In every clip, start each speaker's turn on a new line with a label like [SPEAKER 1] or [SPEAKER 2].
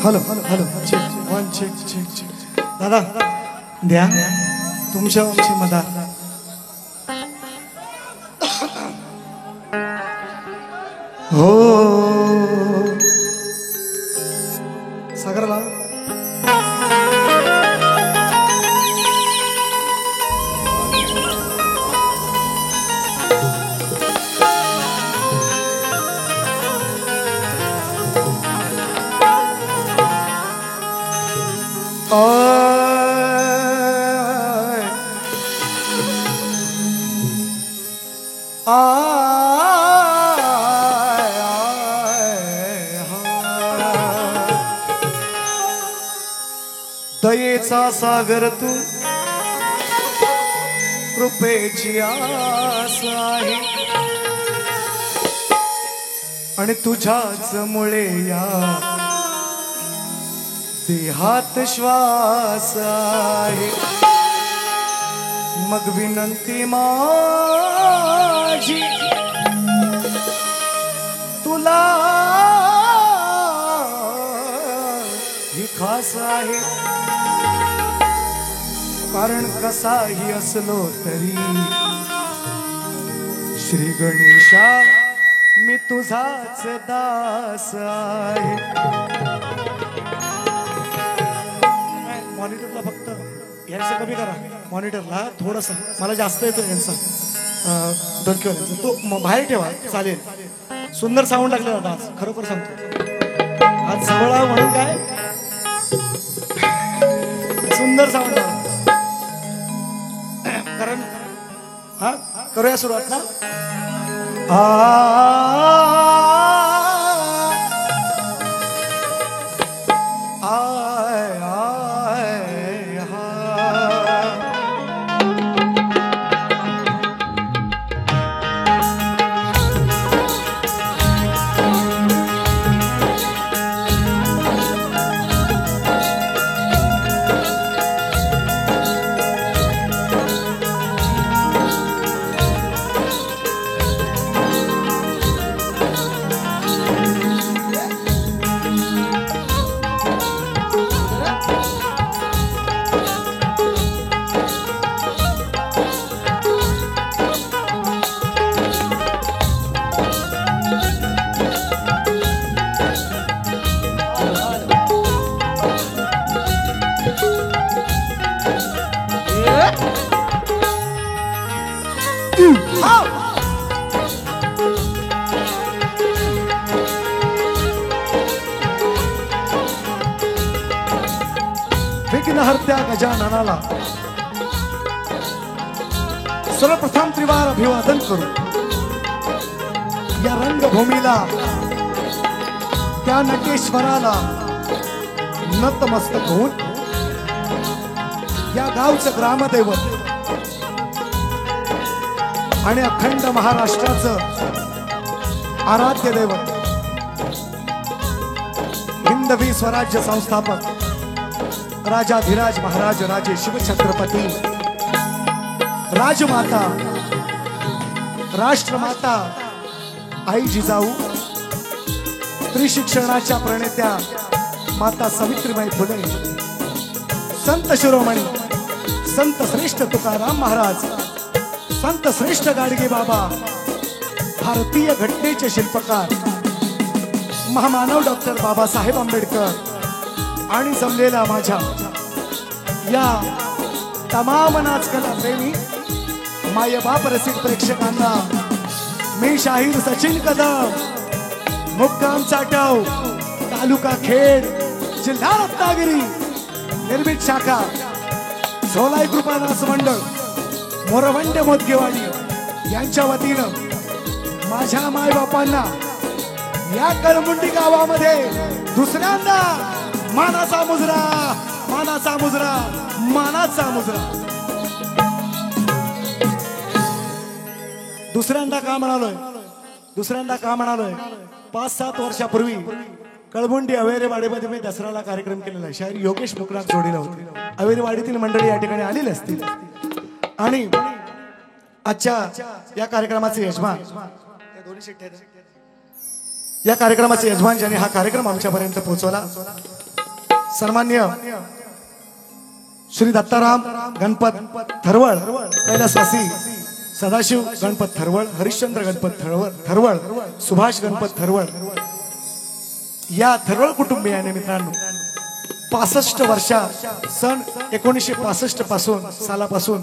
[SPEAKER 1] Hello hello hello check one check check check दादा द्या तुमच्या आमची मदत हो सागरला दयेचा सागर तू कृपेची आस आहे आणि तुझ्याच मुळे या देहात श्वास आहे मग विनंती माझी तुला ही खास आहे कारण कसाही असलो तरी श्री गणेशा मी तुझाच दास आहे मॉनिटरला फक्त यांचं कमी करा मॉनिटरला थोडंसं मला जास्त येतो यांचा डोक्यावर तो बाहेर ठेवा चालेल सुंदर साऊंड लागले होता आज खरोखर सांगतो आज जवळ म्हणून काय सुंदर साऊंड कारण हा करूया सुरुवात ना विघ्नहर्त्या गजाननाला सर्वप्रथम त्रिवार अभिवादन करू या रंगभूमीला त्या नटेश्वराला नतमस्तक होऊन या गावचं ग्रामदैवत आणि अखंड महाराष्ट्राचं आराध्य दैवत हिंदवी स्वराज्य संस्थापक राजाधिराज महाराज राजे शिवछत्रपती राजमाता राष्ट्रमाता आई जिजाऊ स्त्री शिक्षणाच्या प्रणेत्या माता सावित्रीबाई फुले संत शिरोमणी संत श्रेष्ठ तुकाराम महाराज संत श्रेष्ठ गाडगे बाबा भारतीय घटनेचे शिल्पकार महामानव डॉक्टर बाबासाहेब आंबेडकर आणि जमलेला माझ्या या तमाम नाचकला प्रेमी मायबाप रसिक प्रेक्षकांना मी शाहीर सचिन कदम मुक्काम चाटव तालुका खेड जिल्हा रत्नागिरी निर्मित शाखा झोलाई कृपा नाच मंडळ मोरवंडे मोदगेवाडी यांच्या वतीनं माझ्या मायबापांना या कळमुंडी गावामध्ये दुसऱ्यांदा मानाचा मुजरा मानाचा मुजरा मानाचा मुजरा दुसऱ्यांदा का म्हणालोय 5-7 वर्षापूर्वी कळमुंडी अवेरेवाडीमध्ये मी दसऱ्याला कार्यक्रम केलेला आहे शाहीर योगेश मुकराक जोडीला होते अवेरेवाडीतील मंडळी या ठिकाणी आलेली असतील आणि आजच्या या कार्यक्रमाचे यजमान या कार्यक्रमाचे यजमान ज्यांनी हा कार्यक्रम आमच्यापर्यंत पोहोचवला सन्मान्य श्री दत्ताराम गणपत थरवळ, कैलासवासी सदाशिव गणपत थरवळ, हरिश्चंद्र गणपत थरवळ, सुभाष गणपत थरवळ या थरवळ कुटुंबियाने मित्रांनो 65 वर्षा सन 1965 पासून सालापासून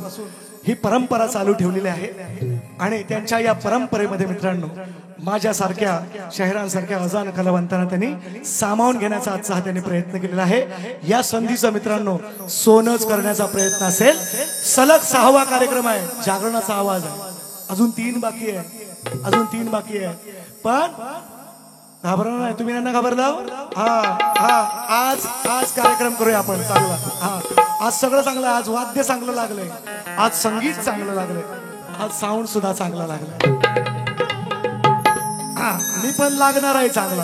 [SPEAKER 1] ही परंपरा चालू ठेवलेली आहे आणि त्यांच्या या परंपरेमध्ये मित्रांनो माझ्यासारख्या शहरांसारख्या अजान कलावंतांना त्यांनी सामावून घेण्याचा आजचा त्यांनी प्रयत्न केलेला आहे। या संधीचा मित्रांनो सोनच करण्याचा प्रयत्न असेल। सलग 6वा कार्यक्रम आहे, जागरणाचा आवाज आहे, अजून 3 बाकी आहे, पण घाबरणार नाही, तुम्ही यांना घाबरला। आज कार्यक्रम करूया आपण चांगला। आज सगळं चांगलं, आज वाद्य चांगलं लागलंय, आज संगीत चांगलं लागलंय, आज साऊंड सुद्धा चांगला लागलाय। मी पण लागणार आहे चांगला।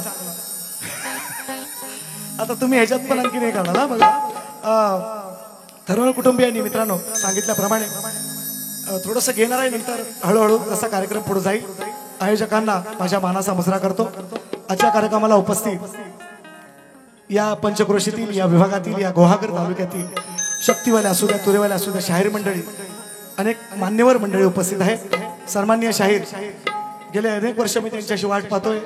[SPEAKER 1] आता तुम्ही ह्याच्यात पण आणखी नाही करणार बघा। थरवळ कुटुंबियांनी मित्रांनो सांगितल्याप्रमाणे थोडंसं घेणार आहे, नंतर हळूहळू कसा कार्यक्रम पुढे जाईल। आयोजकांना माझ्या मानाचा मुजरा करतो। आजच्या कार्यक्रमाला उपस्थित या पंचक्रोशीतील, या विभागातील, या गुहागर तालुक्यातील शक्तीवाले असू द्या, तुरेवाले असू द्या, शाहीर मंडळी, अनेक मान्यवर मंडळी उपस्थित आहेत। सन्माननीय शाहीर, गेले अनेक वर्ष मी त्यांच्याशी वाट पाहतोय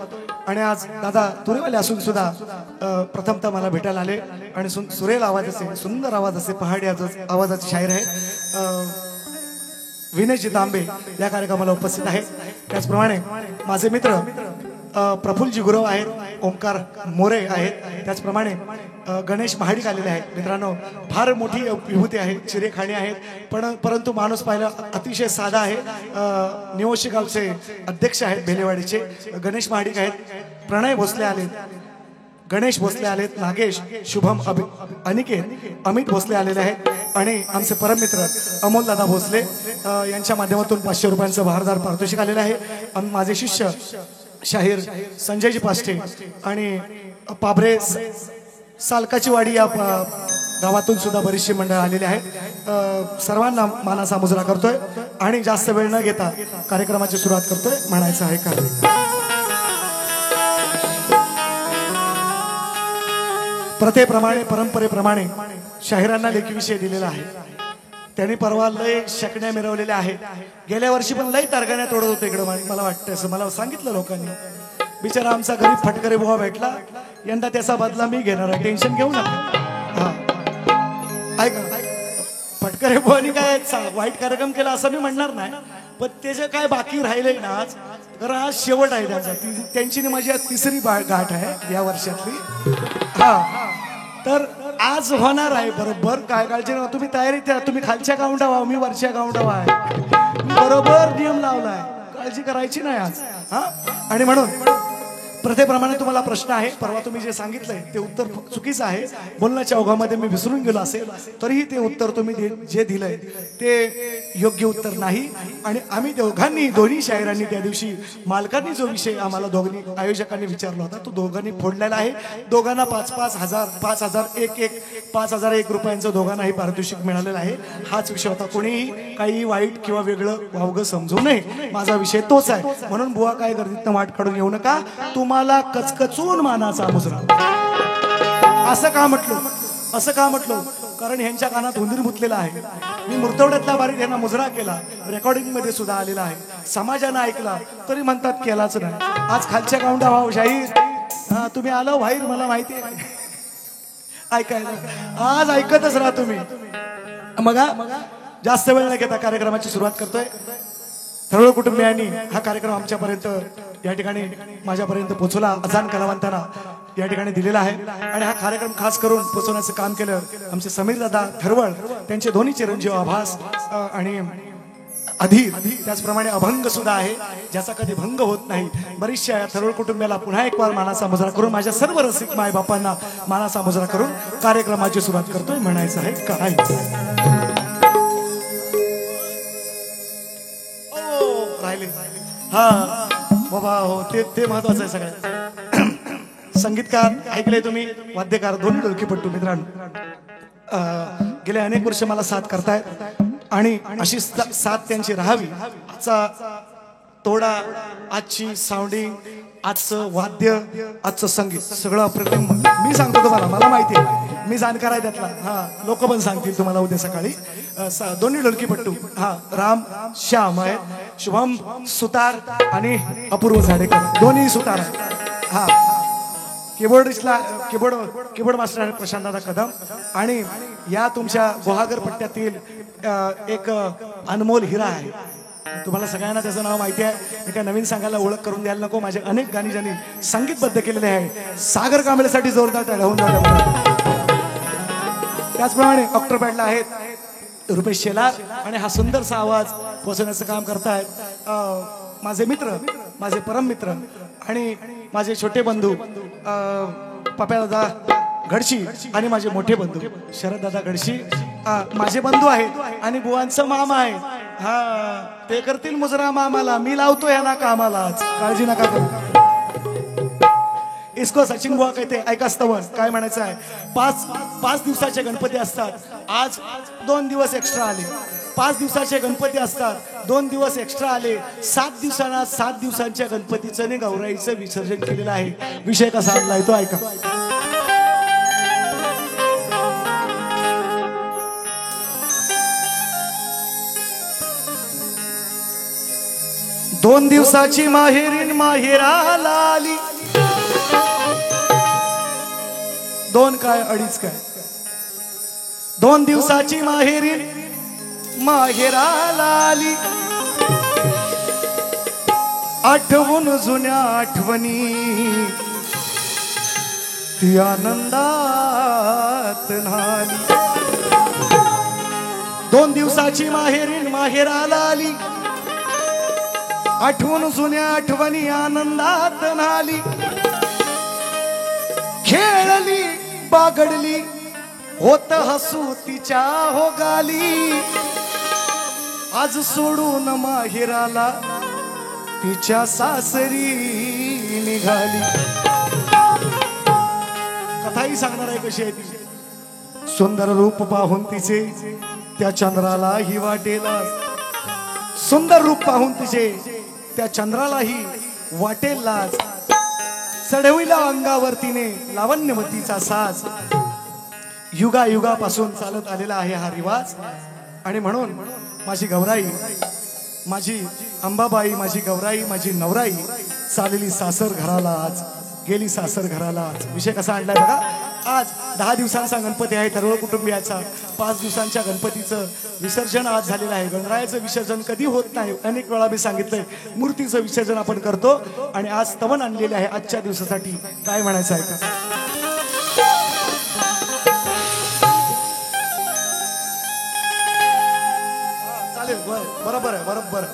[SPEAKER 1] आणि आज दादा तुरेवाले असून सुद्धा प्रथमतः मला भेटायला आले आणि सुरेल आवाज असे, सुंदर आवाज असे, पहाडी आवाजाचे शाहीर आहे विनयजी तांबे या कार्यक्रमाला उपस्थित आहे। त्याचप्रमाणे माझे मित्र प्रफुल्लजी गुरव आहेत, ओंकार मोरे आहेत, त्याचप्रमाणे गणेश महाडिक आलेले आहेत। मित्रांनो फार मोठी विभूती आहे, चिरेखाणी आहेत, परंतु माणूस पाहिला अतिशय साधा आहे। निवशी गावचे अध्यक्ष आहेत बेलेवाडीचे गणेश महाडिक आहेत। प्रणय भोसले आलेत, गणेश भोसले आलेत, नागेश, शुभम, अनिकेत, अमित भोसले आलेले आहेत आणि आमचे परममित्र अमोलदादा भोसले यांच्या माध्यमातून 500 रुपयांचं बहारदार पारितोषिक आलेलं आहे। माझे शिष्य शाहीर संजयजी पाष्टे आणि पाभरे सालकाची वाडी या गावातून सुद्धा बरीचशी मंडळ आलेली आहेत। सर्वांना मानाचा मुजरा करतोय आणि जास्त वेळ न घेता कार्यक्रमाची सुरुवात करतोय। म्हणायचं आहे का प्रथेप्रमाणे, परंपरेप्रमाणे शाहिरांना लेखीविषय दिलेला आहे। त्यांनी परवा लय शकण्या मिरवलेल्या आहेत। गेल्या वर्षी पण लय तारगाण्या तोडत होते इकडं, मला वाटतं असं मला सांगितलं लोकांनी। बिचारा आमचा गरीब फटकरे बुवा भेटला, यंदा त्याचा बदला मी घेणार आहे, टेन्शन घेऊ नका। ऐका, फटकरे बुवानी काय वाईट कार्यक्रम केला असं मी म्हणणार नाही, पण त्याचं काय बाकी राहिलंय ना आज, कारण आज शेवट आहे त्याचा। त्यांची माझी आज 3री गाठ आहे या वर्षातली। तर आज होणार आहे बरोबर, काय काळजी नका, तुम्ही तयारीत द्या। तुम्ही खालच्या गावंडा व्हा, मी वरच्या गावंडा व्हा, बरोबर नियम लावलाय, काळजी करायची नाही आज। आणि म्हणून प्रथेप्रमाणे तुम्हाला प्रश्न आहे। परवा तुम्ही जे सांगितलंय ते उत्तर चुकीचं आहे, बोलण्याच्या ओघामध्ये मी विसरून गेलो असेल तरीही ते उत्तर तुम्ही जे दिलंय ते योग्य उत्तर नाही। आणि आम्ही दोन्ही शाहिरांनी त्या दिवशी मालकांनी जो विषय आम्हाला दोघांनी आयोजकांनी विचारला होता तो दोघांनी फोडलेला आहे। दोघांना 5,001 रुपयांचं दोघांनाही पारितोषिक मिळालेलं आहे। हाच विषय होता, कोणीही काही वाईट किंवा वेगळं वावगं समजू नये, माझा विषय तोच आहे। म्हणून बुवा काय गर्दीतनं वाट काढून येऊ नका, तुम्हाला कचकचून मानाचा मुजरा। असं का म्हटलं कारण ह्यांच्या कानात हुंदीर मुतलेला आहे। मी मुर्तवड्यातल्या बारीत यांना मुजरा केला, रेकॉर्डिंग मध्ये सुद्धा आलेला आहे, समाजानं ऐकला तरी म्हणतात केलाच नाही। आज खालच्या गावंडा व्हाव शाहीर, तुम्ही आलो बाहेर मला माहिती आहे ऐकायला, आज ऐकतच राहा तुम्ही। मग जास्त वेळ न घेता कार्यक्रमाची सुरुवात करतोय। थरवळ कुटुंबियांनी हा कार्यक्रम आमच्यापर्यंत या ठिकाणी माझ्यापर्यंत पोहोचवला, अजान कलावंतांना या ठिकाणी दिलेला आहे आणि हा कार्यक्रम खास करून पोहोचवण्याचं काम केलं आमचे समीर दादा थरवळ, त्यांचे दोन्ही चिरंजीव आभास आणि अधीर, त्याचप्रमाणे अभंग सुद्धा आहे ज्याचा कधी भंग होत नाही। बरीचशा या थरवळ कुटुंबियाला पुन्हा एक वार मानाचा मुजरा करून, माझ्या सर्व रसिक माय बापांना मानाचा मुजरा करून कार्यक्रमाची सुरुवात करतोय। म्हणायचं आहे काय बाबा, हो ते महत्वाचं आहे सगळ्यात। संगीतकार ऐकले तुम्ही, वाद्यकार, दोन्ही डोलकीपट्टू मित्रांनो गेले अनेक वर्ष मला साथ करतायत आणि अशी साथ त्यांची राहावी तोडा, आजची साऊंडिंग, आजचं वाद्य, आजचं संगीत सगळं अप्रतिम. मी सांगतो तुम्हाला, मला माहिती आहे, मी जाणकार आहे त्यातला. हा, लोक पण सांगतील तुम्हाला उद्या सकाळी. दोन्ही ढोलकीपट्टू, हा, राम श्याम आहेत, शुभम सुतार आणि अपूर्व झाडेकर दोन्ही सुतार आहेत. हा, कीबोर्डिस्टला कीबोर्ड मास्टर आहे प्रशांतदादा कदम. आणि या तुमच्या गुहागर पट्ट्यातील एक अनमोल हिरा आहे. तुम्हाला सगळ्यांना त्याचं नाव माहिती आहे, मी काय नवीन सांगायला ओळख करून द्यायला नको. माझे अनेक गाणी ज्यांनी संगीतबद्ध केलेले आहे. सागर कांबळेसाठी जोरदार टाळ्या होऊन जातात. त्याचप्रमाणे ऑक्टोपॅडला आहेत रुपेश शेलार आणि हा सुंदरसा आवाज पोहोचवण्याचं काम करतायत माझे मित्र, माझे परम मित्र आणि माझे छोटे बंधू पप्यादादा गडशी आणि माझे मोठे बंधू शरददादा गडशी. माझे बंधू आहेत आणि बुवांचं मामा आहे. हा, ते करतील मुजरा मामाला, मी लावतो यांना कामालाच, काळजी नका करू. इसको सचिन बुवा कहते, ऐका स्तवन काय म्हणायचं आहे. पाच दिवसाचे गणपती असतात. आज 2 दिवस एक्स्ट्रा आले. 5 दिवसाचे गणपती असतात, 2 दिवस एक्स्ट्रा आले. 7 दिवसांना 7 दिवसांच्या गणपतीचं आणि गौराईचं विसर्जन केलेलं आहे. विषय कसा आणलाय तो ऐका. 2 दिवसाची माहेरीन माहेराला आली. 2 काय 2.5 काय 2 दिवसाची माहेरीन माहेराला आली. आठवून जुन्या आठवणी ती आनंदात न्हाली. 2 दिवसाची माहेरीन माहेराला आली. आठवून जुन्या आठवणी आनंदात न्हाली. खेळली बागडली होत हसू तिच्या हो गाली. आज सोडून माहेराला तिच्या सासरी निघाली. कथाही सांगणार आहे कशी आहे ती. सुंदर रूप पाहून तिचे त्या चंद्रालाही वाटेला. सुंदर रूप पाहून तिचे त्या चंद्रालाही वाटेलाच. चढविला अंगावरतीने लावण्यवतीचा साज. युगायुगापासून चालत आलेला आहे हा रिवाज. आणि म्हणून माझी गौराई, माझी अंबाबाई, माझी गौराई, माझी नवराई चाललेली सासर घराला आज, गेली सासर घराला आज. विषय कसा आणलाय बघा. आज 10 दिवसांचा गणपती आहे सर्व कुटुंबियाचा. 5 दिवसांच्या गणपतीचं विसर्जन आज झालेलं आहे. गणरायाचं विसर्जन कधी होत नाही, अनेक वेळा मी सांगितलंय. मूर्तीचं विसर्जन आपण करतो आणि आज स्तवन आणलेले आहे आजच्या दिवसासाठी. काय म्हणायचं आहे का. चालेल, बरोबर आहे, बरोबर आहे.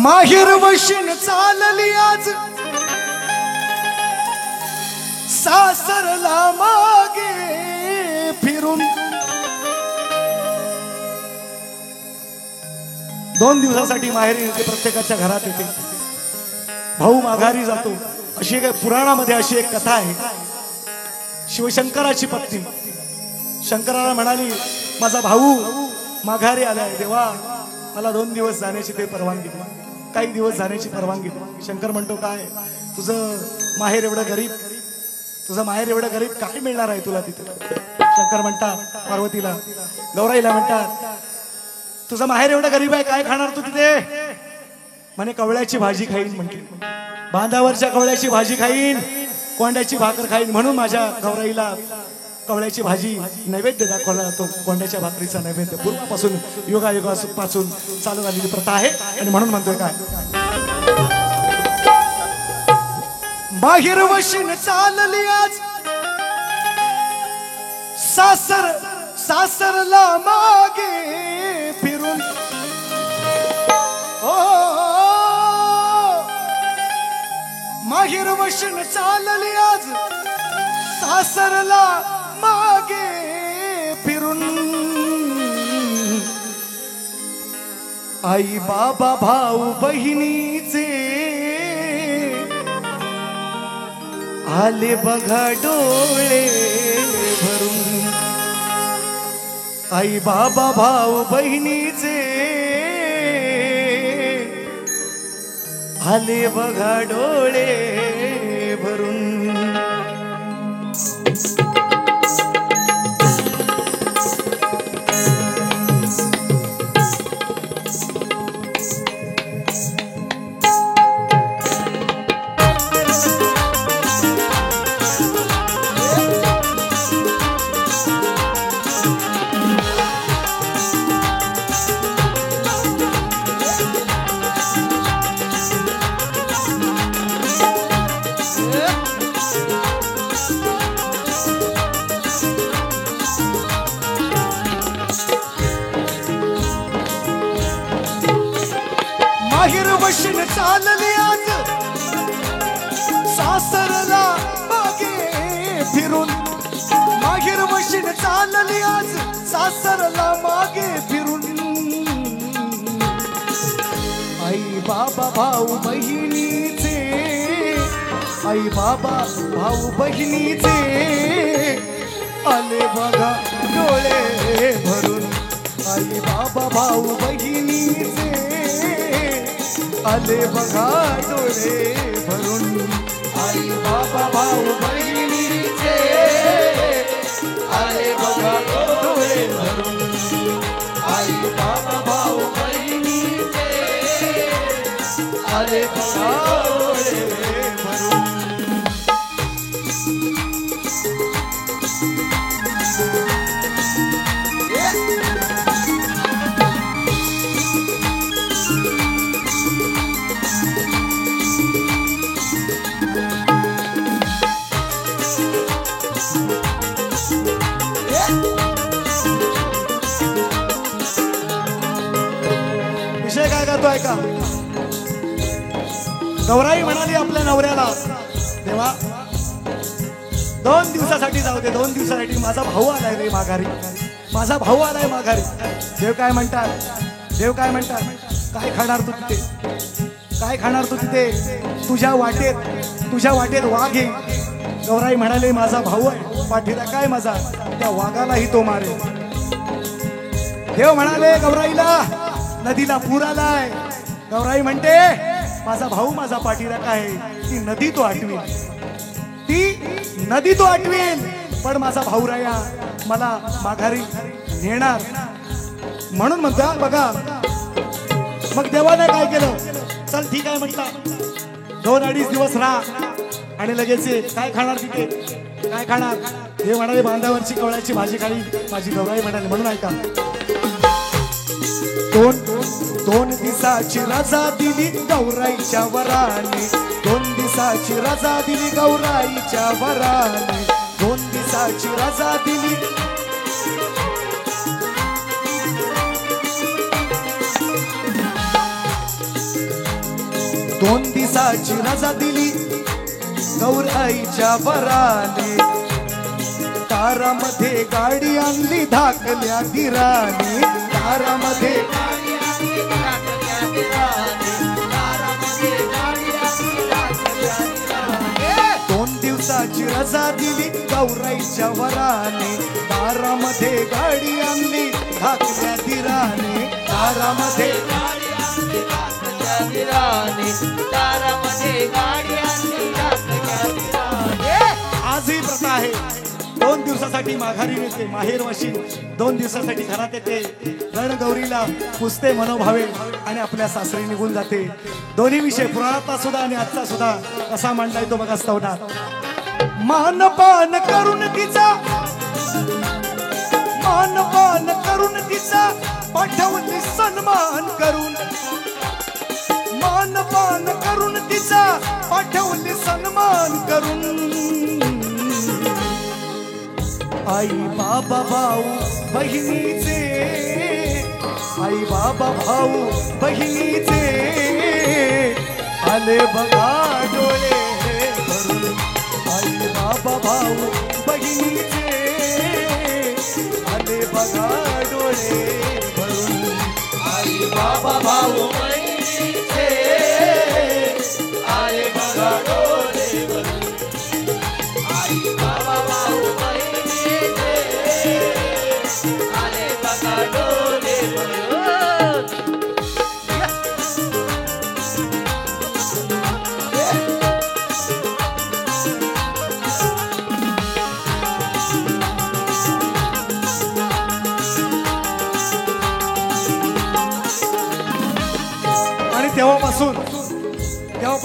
[SPEAKER 1] माहेर वशीन चालली आज सासरला मागे फिरून. 2 दिवसासाठी माहेरी येते, प्रत्येकाच्या घरात येते. भाऊ माघारी जातो. अशी एक पुराणामध्ये अशी एक कथा आहे. शिवशंकराची पत्नी शंकराला म्हणाली, माझा भाऊ माघारी आलाय, देवा मला 2 दिवस जाण्याची ते परवानगी दे, काही दिवस जाण्याची परवानगी दे. शंकर म्हणतो, काय तुझं माहेर एवढं गरीब, तुझं माहेर एवढं गरीब, काय मिळणार आहे तुला तिथे. शंकर म्हणतात पार्वतीला, गौराईला म्हणतात, तुझं माहेर एवढं गरीब आहे, काय खाणार तू तिथे. म्हणे कवळ्याची भाजी खाईन, म्हटली बांधावरच्या कवळ्याची भाजी खाईन, कोंड्याची भाकर खाईन. म्हणून माझ्या गौराईला कवळ्याची भाजी नैवेद्य दाखवला जातो. कोंड्याच्या भाकरीचा नैवेद्य पूर्वापासून युगायुगापासून चालू झालेली प्रथा आहे. आणि म्हणून म्हणतोय काय, माहेर वशीन चालली आज सासरला मागे फिरून. माहेर वशीन चालली आज सासरला मागे फिरून. आई बाबा भाऊ बहिणीचे आले बघा डोळे भरून आई बाबा भाऊ बहिणीचे आले बघा डोळे भरून माहेर वशन चालली आज सासरला मागे फिरून माहेर वशन चालली आज सासरला मागे फिरून आई बाबा भाऊ बहिणीचे आई बाबा भाऊ बहिणीचे आले बघा डोळे भरून आई बाबा भाऊ बहिणीचे आले बघा डोळे भरून आई बाबा भाऊ बहिणीचे आले बघा डोळे भरून आई बाबा भाऊ बहिणीचे आले बघा डोळे भरून विषय काय करतोय का गौराई म्हणाली आपल्या नवऱ्याला देवा 2 दिवसासाठी जाऊ दे 2 दिवसासाठी माझा भाऊ आलाय रे माघारी माझा भाऊ आलाय माघारी देव काय म्हणतात काय खाणार तू तिथे काय खाणार तू तिथे तुझ्या वाटेत वाघ येईल गौराई म्हणाले माझा भाऊ आहे पाठीला काय माझा त्या वाघालाही तो मारे देव म्हणाले गौराईला नदीला पूर आलाय गौराई म्हणते माझा भाऊ माझा पाठीराखा आहे ती नदी तो आटवेल पण माझा भाऊ राया मला माघारी नेणार म्हणून म्हणता बघा मग देवाने काय केलं चल ठीक आहे म्हटला 2-2.5 दिवस राहा आणि लगेच काय खाणार तिथे काय खाणार देव म्हणाले बांधावरची कवळ्याची भाजी खाली माझी गौराई म्हणाली म्हणून ऐका 2 दिवसाची रजा दिली गौराईच्या वराने 2 दिवसाची रजा दिली गौराईच्या वराने 2 दिवसाची रजा दिली 2 दिवसाची रजा दिली गौराईच्या वराने तारामध्ये गाडी आणली धाकल्या धीराने तारामध्ये 2 दिवसाची रजा दिली गौराईच्या वराने तारामध्ये गाडी आणली धाकल्या धीराने तारामध्ये आजही प्रथा आहे 2 दिवसासाठी माघारी नेते माहेर वशी 2 दिवसासाठी घरात येते रणगौरीला पुसते मनोभावे आणि आपल्या सासरी निघून जाते दोन्ही विषय पुराणातला सुद्धा आणि आजचा सुद्धा कसा मांडलाय तो बघा स्तवनात मानपान करून तिचा पाठवली सन्मान करून मानपान करून तिचा पाठवली सन्मान करून आई बाबा भाऊ बहिणीचे आई बाबा भाऊ बहिणीचे आले बघा डोळे भरून आई बाबा भाऊ बहिणीचे आले बघा डोळे भरून आई बाबा भाऊ बहिणीचे आले बघा डोळे भरून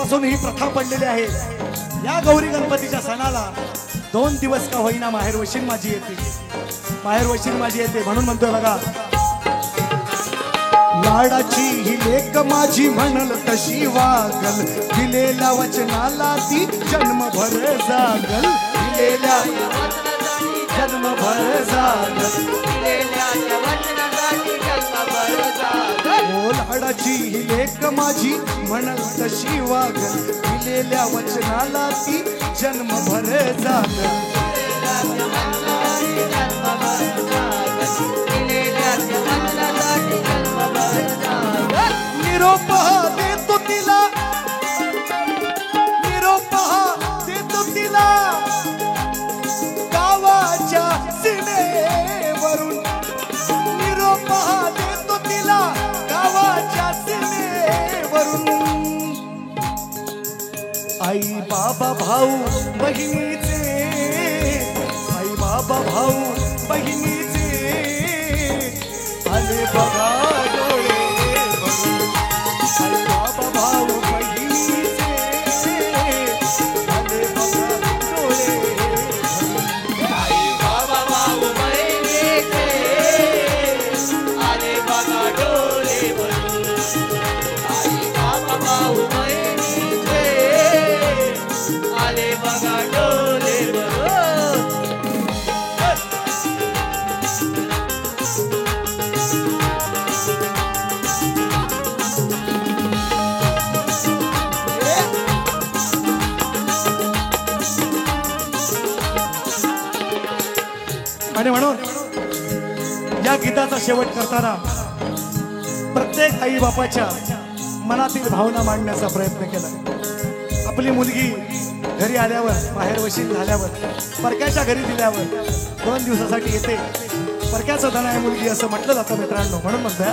[SPEAKER 1] तेव्हापासून ही प्रथा पडलेली आहे. या गौरी गणपतीच्या सणाला 2 दिवस का होईना माहेर वशील माझी येते, माहेर वशील माझी येते. म्हणून म्हणतोय बघा, लाडाची ही लेक माझी म्हणल तशी वागल, दिलेल्या वचनाला ती जन्मभर जागल, दिलेल्या जन्मभर जागल, ओ लाडाची ही लेक माझी म्हणल तशी वागल, दिलेल्या वचनाला ती जन्मभर जागल. निरोप देतो तिला, निरोप देतो तिला गावाच्या सीमेवरून, निरोप देतो तिला गावाच्या सीमेवरून. आई बाबा भाऊ बहिणीचे, आई बाबा भाऊ बहिणीचे आले बघा डोळे भरून. आई बाबा भाऊ बहिणीचे आले बघा डोळे भरून.
[SPEAKER 2] आई बाबा भाऊ बहिणीचे आले बघा डोळे भरून. आई बाबा भाऊ बहिणीचे आले बघा डोळे भरून.
[SPEAKER 1] आणि म्हणून या गीताचा शेवट करताना प्रत्येक आई बापाच्या मनातील भावना मांडण्याचा प्रयत्न केला. आपली मुलगी घरी आल्यावर, बाहेर वशील झाल्यावर, परक्याच्या घरी दिल्यावर 2 दिवसासाठी येते. परक्याचं धन आहे मुलगी असं म्हटलं जातं मित्रांनो. म्हणून म्हणतोय,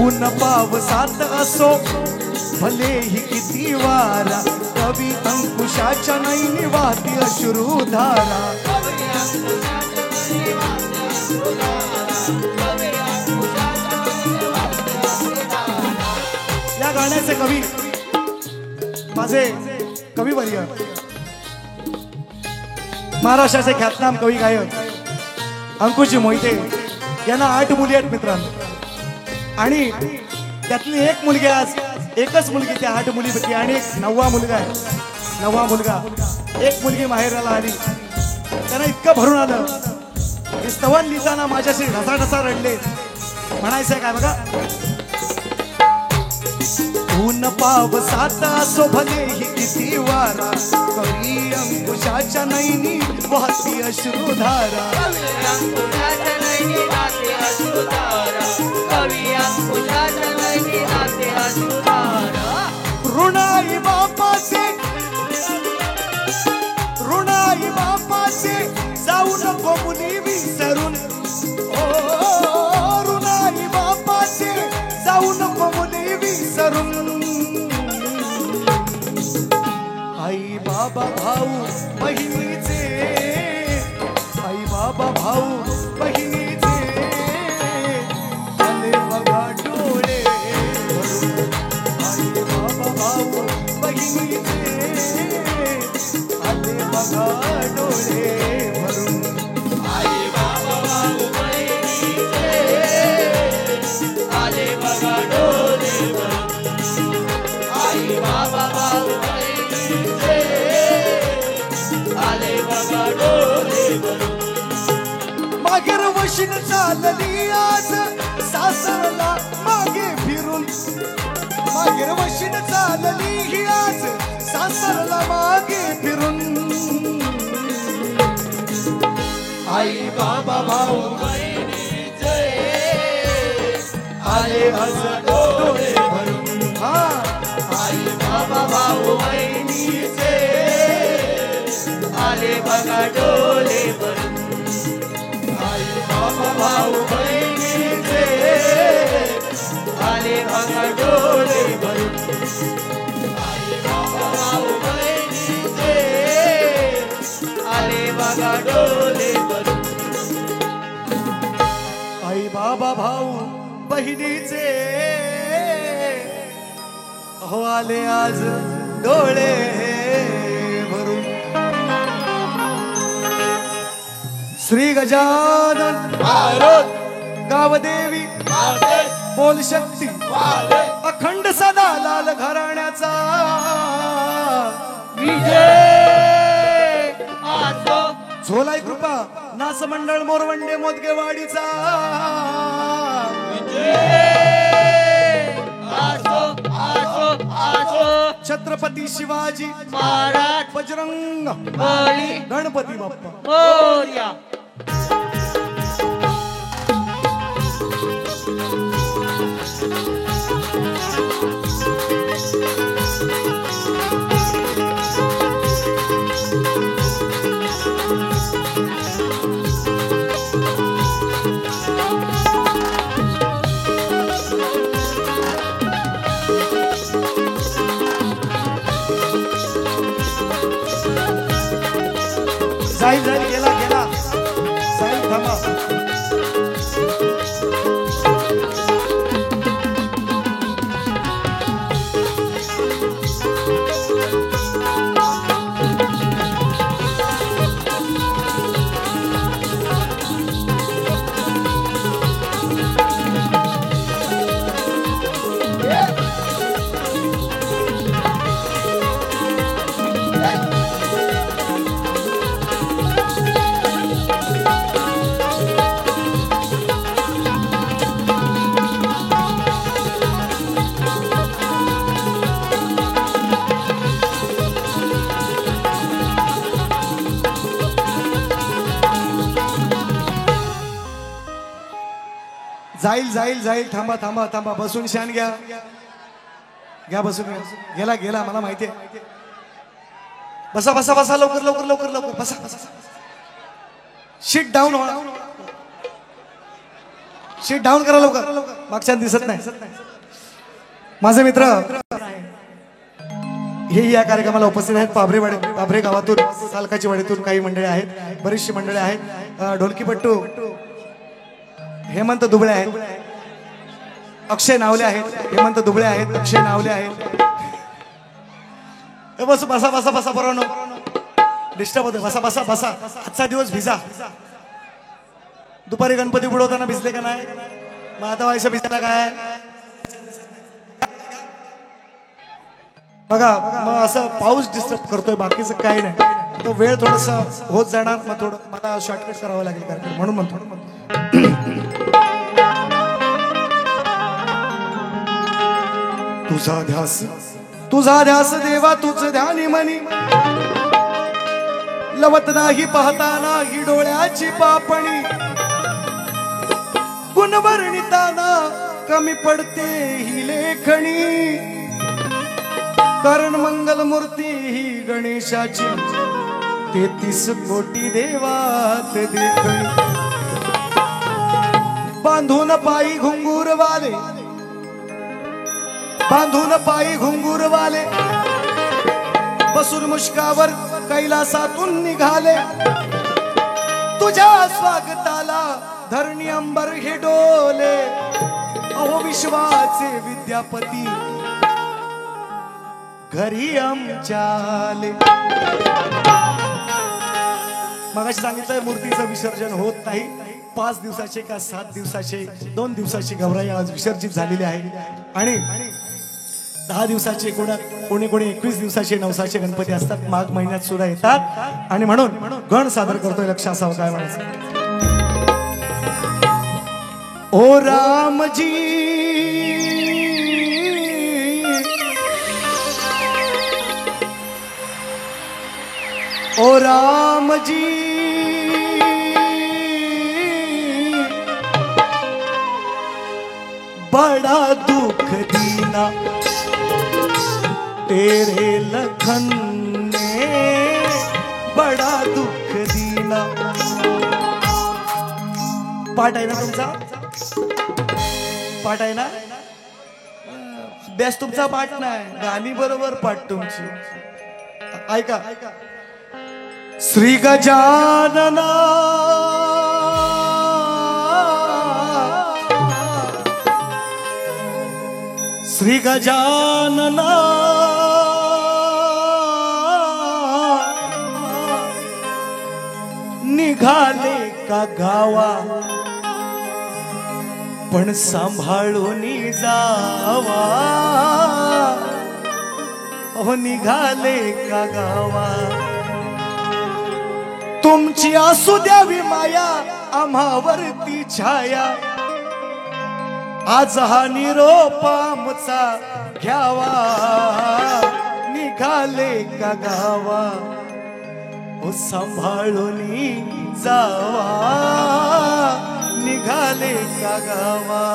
[SPEAKER 1] ऊन पावसात असो भलेही किती वारा, कवी अंकुशाच्या नैनी वाहती अश्रुधारा. या गाण्याचे कवी माझे कविवर्य, महाराष्ट्राचे ख्यातनाम कवी गायक अंकुशजी मोहिते यांना 8 मुली आहेत मित्रांनो. आणि त्यातली एक मुलगी, आज एकच मुलगी त्या 8 मुलीपैकी, आणि एक 9वा मुलगा आहे. 9वा मुलगा, एक मुलगी माहेराला आली. त्यांना इतकं भरून आलं की स्तवन लिहिताना माझ्याशी ढसाढसा रडले. म्हणायचंय काय बघा, ऊन पावसात असो भलेही किती वारा, कवी अंकुशाच्या नैनी वाहती अश्रुधारा. ऋणाई बापाचे, ऋणाई बापाचे जाऊ नको मुली विसरून. ओ ऋणाई बापाचे जाऊ नको मुली विसरून. आई बाबा भाऊ बहिणीचे, आई बाबा भाऊ बहिणीचे आले बघा डोळे भरून. आई बाबा भाऊ बहिणीचे आले बघा डोळे भरून.
[SPEAKER 2] आई बाबा भाऊ बहिणीचे आले बघा डोळे भरून. आई बाबा भाऊ बहिणीचे आले बघा डोळे भरून.
[SPEAKER 1] मागेर वशीन चालली आज सासरला मागे फिरून. मागेर वशीन चालली ही आज सासरला मागे फिरून. आई बाबा भाऊ
[SPEAKER 2] बहिणीचे
[SPEAKER 1] आले आज डोळे भरून. हा,
[SPEAKER 2] आई बाबा भाऊ बहिणीचे आले बघा डोळे भरून. आई बाबा भाऊ बहिणीचे आले बघा डोळे भरून. आई बाबा भाऊ बहिणीचे आले बघा डोळे भरून.
[SPEAKER 1] आई बाबा भाऊ बहिणीचे हो आले आज डोळे भरून श्री गजानन
[SPEAKER 2] भारत
[SPEAKER 1] गावदेवी बोल शक्ती अखंड सदा लाल घराण्याचा
[SPEAKER 2] विजय असो
[SPEAKER 1] झोलाई कृपा नाच मंडळ मोरवंडे मोदगेवाडीचा
[SPEAKER 2] असो असो असो
[SPEAKER 1] छत्रपती शिवाजी
[SPEAKER 2] महाराज
[SPEAKER 1] बजरंग
[SPEAKER 2] बली
[SPEAKER 1] गणपती बाप्पा
[SPEAKER 2] मोरया
[SPEAKER 1] जाईल जाईल गेला गेला जाईल थांबा जाईल जाईल जाईल थांबा थांबा थांबा बसून शान घ्या घ्या बसून घ्या. गेला गेला मला माहितीये बसा बसा बसा लवकर लवकर लवकर लवकर बसा बसा शीट डाऊन शीट डाऊन करा लवकर मागच्या दिसत नाही माझे मित्र हे या कार्यक्रमाला उपस्थित आहेत पाभरे गावातून सालकाची वाडीतून काही मंडळी आहेत बरीचशी मंडळी आहेत ढोलकीपट्टू हेमंत दुबळे आहेत अक्षय नावले आहेत हेमंत दुबळे आहेत अक्षय नावले आहेत बस बसा बसा बसा बरोबर डिस्टर्ब होते बसा बसा बसा आजचा दिवस भिजा दुपारी गणपती बुडवताना भिजले का नाही मग आता व्हायचं भिजला काय बघा मग असं पाऊस डिस्टर्ब करतोय बाकीचं काही नाही तो वेळ थोडासा होत जाणार मग थोडं मला शॉर्टकट करावं लागेल कार्यक्रम म्हणून म्हणतो तुझा ध्यास देवा तुझ ध्यानी मनी लवत नाही पाहता नाही डोळ्याची पापणी गुणवर्णिताना कमी पडते ही लेखणी कारण मंगल मूर्ती ही गणेशाची 33 कोटी देवात देखणी बांधून पायी घुंगूरवाले बांधून पायी घुंगूरवाले बसून मुष्कावर कैलासातून निघाले तुझ्या स्वागताला धरणी अंबर हे डोले अहो विश्वाचे विद्यापती घरी आमच्या आले मगाशी सांगितलंय मूर्तीचं विसर्जन होत नाही 5 दिवसाचे का 7 दिवसाचे 2 दिवसाची गौराई आज विसर्जित झालेली आहे आणि 10 दिवसाचे कोणी 21 दिवसाचे नवसाचे गणपती असतात माघ महिन्यात सुद्धा येतात आणि म्हणून गण सादर करतोय लक्ष असावं काय म्हणायचं ओ रामजी ओ रामजी बड़ा दुख दीना तेरे लखन ने बड़ा दुख दीना पाठ आहे ना तुमचा पाठ आहे ना बेस्ट तुमचा पाठ नाही गाणी बरोबर पाठ तुमची ऐका श्री गजानना श्री गजानना निघाले का गावा पण सांभाळून जावा हो निघाले का गावा तुमची असू द्यावी माया आम्हावरती छाया आज हा निरोप आमचा घ्यावा निघाले का गावा ओ सांभाळून जावा निघाले का गावा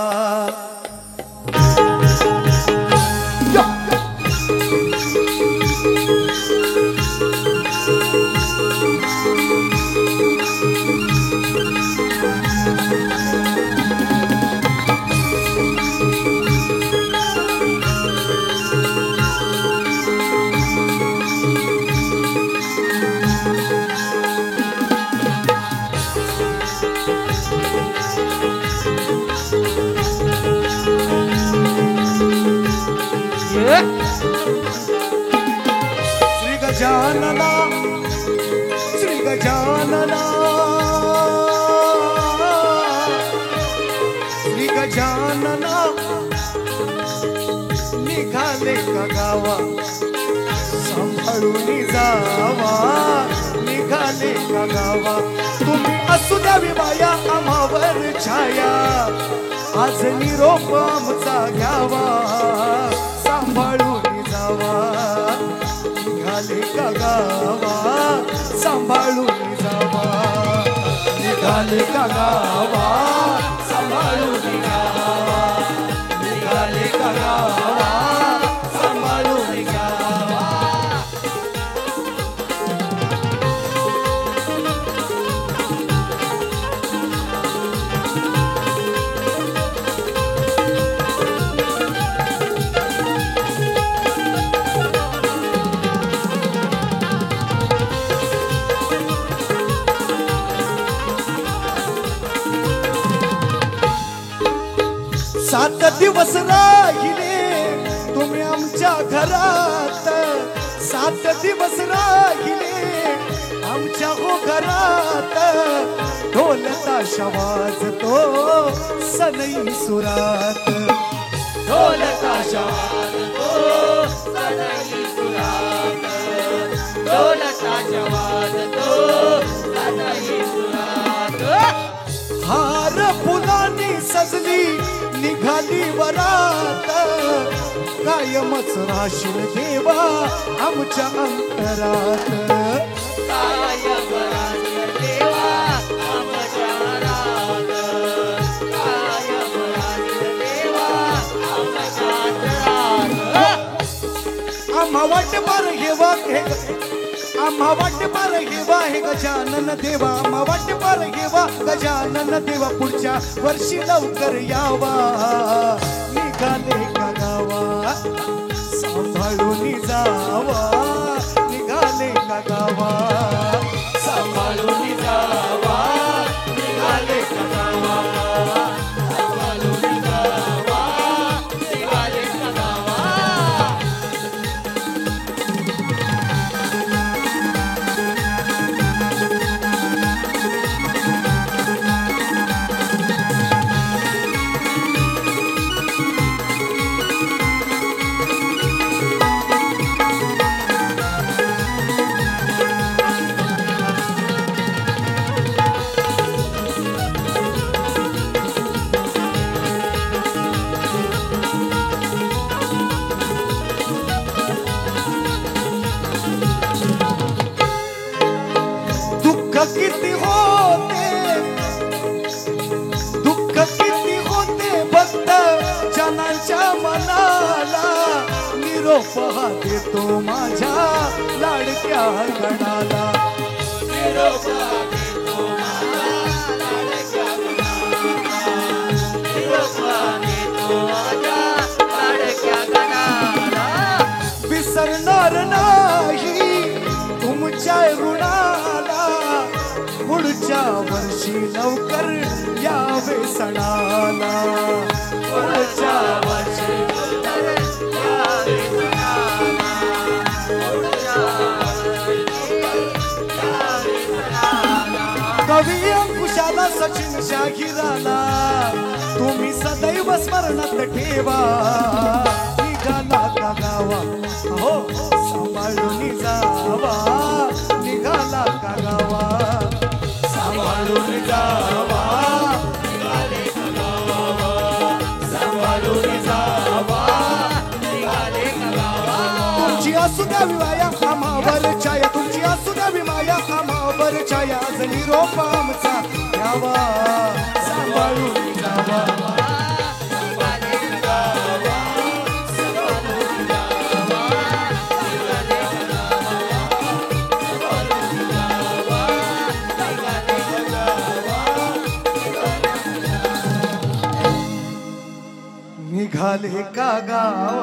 [SPEAKER 1] श्री गजानना श्री गजानना श्री गजानना निघाले का गावा सांभाळून जावा निघाले का गावा तुम्ही असू द्यावी माया आम्हावर छाया आज निरोप आमचा घ्यावा सांभाळून जावा निघाले का गावा सांभाळून जावा निघाले का गावा सांभाळून जावा निघाले का गावा सांभाळून जावा सात दिवस राहिले तुम्ही आमच्या घरात सात दिवस राहिले आमच्या हो घरात ढोल ताशा वाजतो सनई सुरात ढोल ताशा वाजतो
[SPEAKER 2] सनई सुरात ढोल ताशा वाजतो सनई सुरात
[SPEAKER 1] हार फुलांनी सजली निघाली वरात कायमच राशील देवा आमच्या अंतरात
[SPEAKER 2] कायम राशील देवा आमच्या अंतरात कायम राशील देवा आमच्या अंतरात
[SPEAKER 1] आम्हा वाट पार घेवा आम्हा वाट पार घेवा हे गजानन देवा आम्हा वाट पार घेवा गजानन देवा पुढच्या वर्षी लवकर यावा निघाले का गावा सांभाळून जावा निघाले का गावा सांभाळून जावा निघाले का गावा सांभाळून जावा निघाले का गावा किती होते दुःख किती होते भक्त जनांच्या मनाला निरोप हा देतो माझ्या लाडक्या गणाला
[SPEAKER 2] निरोप देतो माझ्या लाडक्या गणाला निरोप देतो माझ्या लाडक्या गणाला
[SPEAKER 1] विसरणार नाही तुमच्या ऋणाला पुढच्या वर्षी लवकर यावे सणाला पुढच्या वर्षी सचिन शाहिराला तुम्ही सदैव स्मरणात ठेवा. निघाला का गावा हो सांभाळून जावा. निघाला का गावा सांभाळून जावा. निघाले का गावा सांभाळून जावा. निघाले का गावा. तुमची असू द्यावी माया आम्हावर छाया. तुमची असू द्यावी माया आम्हावर छाया. आज निरोप आमचा घ्यावा सांभाळून जावा. निघाले का गावा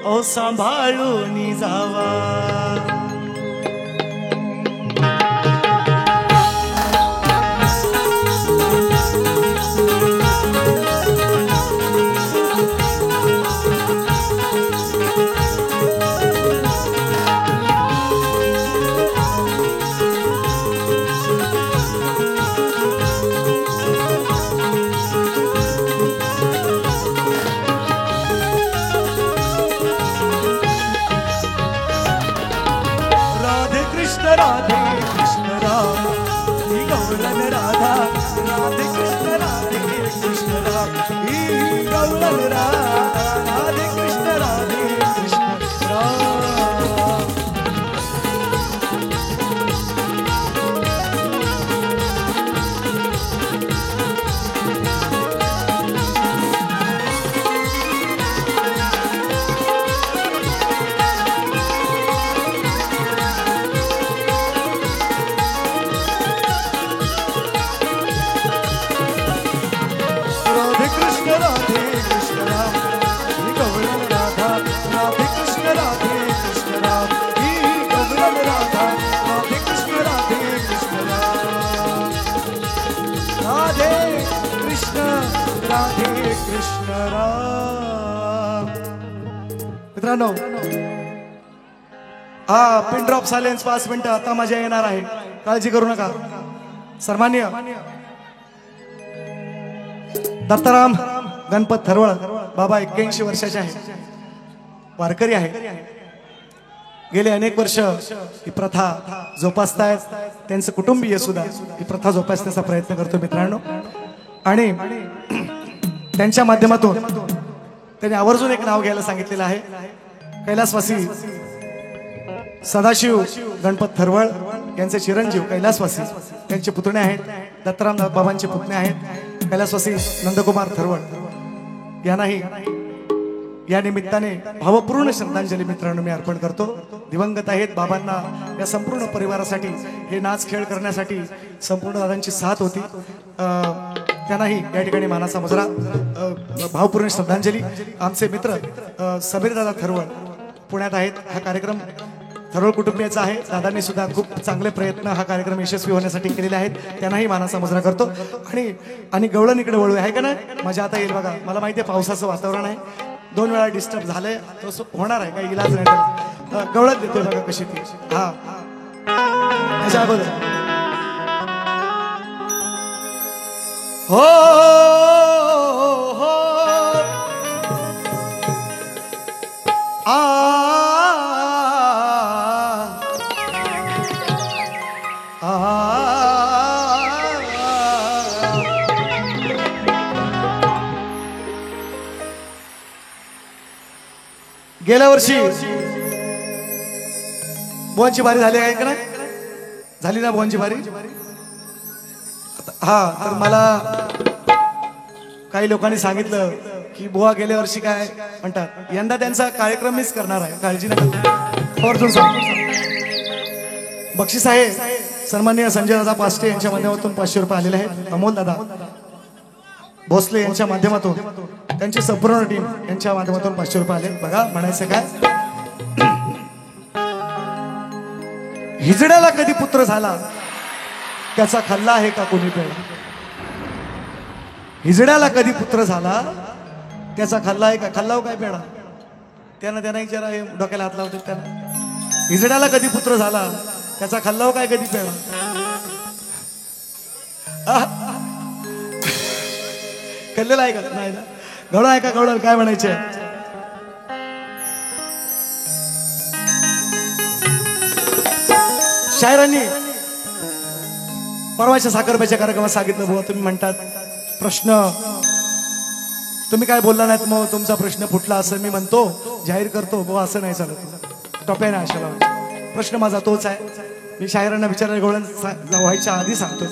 [SPEAKER 1] ओ सांभाळून जावा. राधे कृष्ण राम ही गौरन राधा. राधे कृष्ण राम ही गौरन राधा. राधे कृष्ण राम. मित्रांनो हा पिन ड्रॉप सायलेन्स 5 मिनिटं आता मजा येणार आहे. काळजी करू नका. सन्माननीय दत्ताराम गणपत थरवळ बाबा 81 वर्षाचे आहेत. वारकरी आहे. गेले अनेक वर्ष ही प्रथा जोपासतायत. त्यांचे कुटुंबीय सुद्धा ही प्रथा जोपासण्याचा प्रयत्न करतो मित्रांनो. आणि त्यांच्या माध्यमातून त्यांनी आवर्जून एक नाव घ्यायला सांगितलेलं आहे. कैलासवासी सदाशिव गणपत थरवळ यांचे चिरंजीव कैलासवासी त्यांचे पुतणे आहेत. दत्ताराम बाबांचे पुतणे आहेत कैलासवासी नंदकुमार थरवळ. यांनाही या निमित्ताने भावपूर्ण श्रद्धांजली मित्रांनो मी अर्पण करतो. दिवंगत आहेत. बाबांना या संपूर्ण परिवारासाठी हे नाच खेळ करण्यासाठी संपूर्ण दादांची साथ होती. त्यांनाही या ठिकाणी मानाचा मुजरा भावपूर्ण श्रद्धांजली. आमचे मित्र समीर दादा थरवळ पुण्यात आहेत. हा कार्यक्रम थरवळ कुटुंबियाचा आहे. दादांनी सुद्धा खूप चांगले प्रयत्न हा कार्यक्रम यशस्वी होण्यासाठी केलेले आहेत. त्यांनाही मानाचा मुजरा करतो. आणि गवळण इकडे वळू आहे का नाही मजा आता येईल बघा. मला माहिती आहे पावसाचं वातावरण आहे. 2 वेळा डिस्टर्ब झालंय. तो होणार आहे काही इलाज नाही. गवळण देतोय बघा कशी ती. हा त्याच्या अगोदर हो हो गेल्या वर्षी बुवांची बारी झाली आहे का नाही झाली ना बुवांची बारी. हा तर मला काही लोकांनी सांगितलं की बुवा गेल्या वर्षी काय म्हणतात यंदा त्यांचा कार्यक्रम मिस करणार आहे. काळजी नका. बक्षीस आहे सन्माननीय संजय दादा पास्टे यांच्या माध्यमातून 500 रुपये आलेले आहेत. अमोल दादा भोसले यांच्या माध्यमातून त्यांची संपूर्ण टीम यांच्या माध्यमातून 500 रुपये आले. बघा म्हणायचं काय हिजड्याला कधी पुत्र झाला त्याचा खाल्ला आहे का कोणी पेढा. हिजड्याला कधी पुत्र झाला त्याचा खाल्ला आहे का. खाल्ला हो काय पेढा. त्यांना विचारा डोक्याला हात लावतात त्यांना. हिजड्याला कधी पुत्र झाला त्याचा खाल्ला हो काय कधी पेढा. खेळलेलं आहे का नाही ना गवळ आहे का गवळ काय म्हणायचे शायरांनी परवाच्या साखरप्याच्या कार्यक्रमात सांगितलं बुवा तुम्ही म्हणतात प्रश्न तुम्ही काय बोलला नाहीत मग तुमचा प्रश्न फुटला असं मी म्हणतो जाहीर करतो बुवा असं नाही चालत टोप्या नाही अशाला प्रश्न माझा तोच आहे मी शायरांना विचारायला गवळण व्हायच्या आधी सांगतो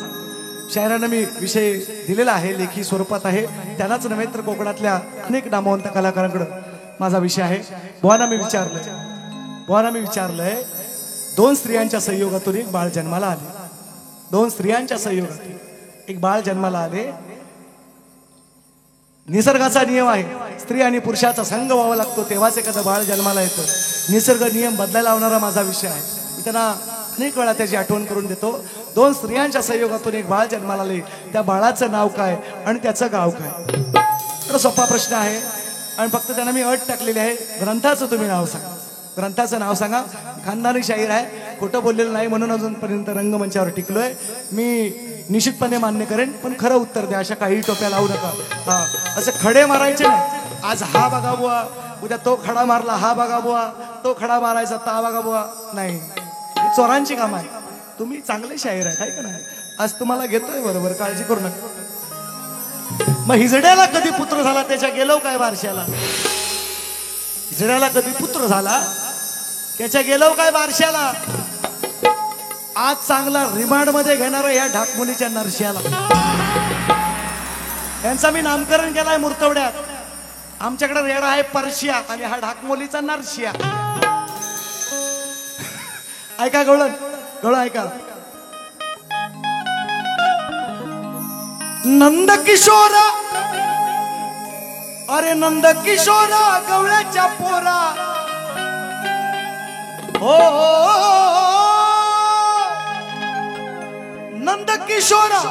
[SPEAKER 1] शायरांना मी विषय दिलेला आहे लेखी स्वरूपात आहे त्यांनाच नव्हे तर कोकणातल्या अनेक नामवंत कलाकारांकडे माझा विषय आहे बुवांना मी विचारलंय दोन स्त्रियांच्या संयोगातून एक बाळ जन्माला आले दोन स्त्रियांच्या संयोगातून एक बाळ जन्माला आले निसर्गाचा नियम आहे स्त्री आणि पुरुषाचा संग व्हावा लागतो तेव्हाच एखादं बाळ जन्माला येतं निसर्ग नियम बदलायला लावणारा माझा विषय आहे मी त्यांना अनेक वेळा त्याची आठवण करून देतो दोन स्त्रियांच्या संयोगातून एक बाळ जन्माला आले त्या बाळाचं नाव काय आणि त्याचं गाव काय तर सोपा प्रश्न आहे आणि फक्त त्यांना मी अट टाकलेली आहे ग्रंथाचं तुम्ही नाव सांगा ग्रंथाचं नाव सांगा खानदानी शाहीर आहे खोटं बोललेलं नाही म्हणून अजूनपर्यंत रंगमंचावर टिकलोय मी निश्चितपणे मान्य करेन पण खरं उत्तर द्या अशा काही टोप्या लावू नका हा असं खडे मारायचे नाही आज हा बघा बुवा उद्या तो खडा मारला हा बघा बुवा तो खडा मारायचा ता बघा बुवा नाही ही चोरांची काम आहे तुम्ही चांगले शाहीर आहे काय का नाही आज तुम्हाला घेतोय बरोबर काळजी करू नका मग हिजड्याला कधी पुत्र झाला त्याच्या गेलो काय बारशाला हिजड्याला कधी पुत्र झाला त्याच्या गेलो काय बारशाला आज चांगला रिमांड मध्ये घेणारा या ढाकमुलीच्या नरशियाला यांचा मी नामकरण केलाय मुर्तवड्यात आमच्याकडे रेडा आहे परशिया आणि हा ढाकमुलीचा नरशिया ऐका गवळ ऐका नंद किशोरा अरे नंद किशोरा गवळ्याच्या पोरा हो नंद किशोरा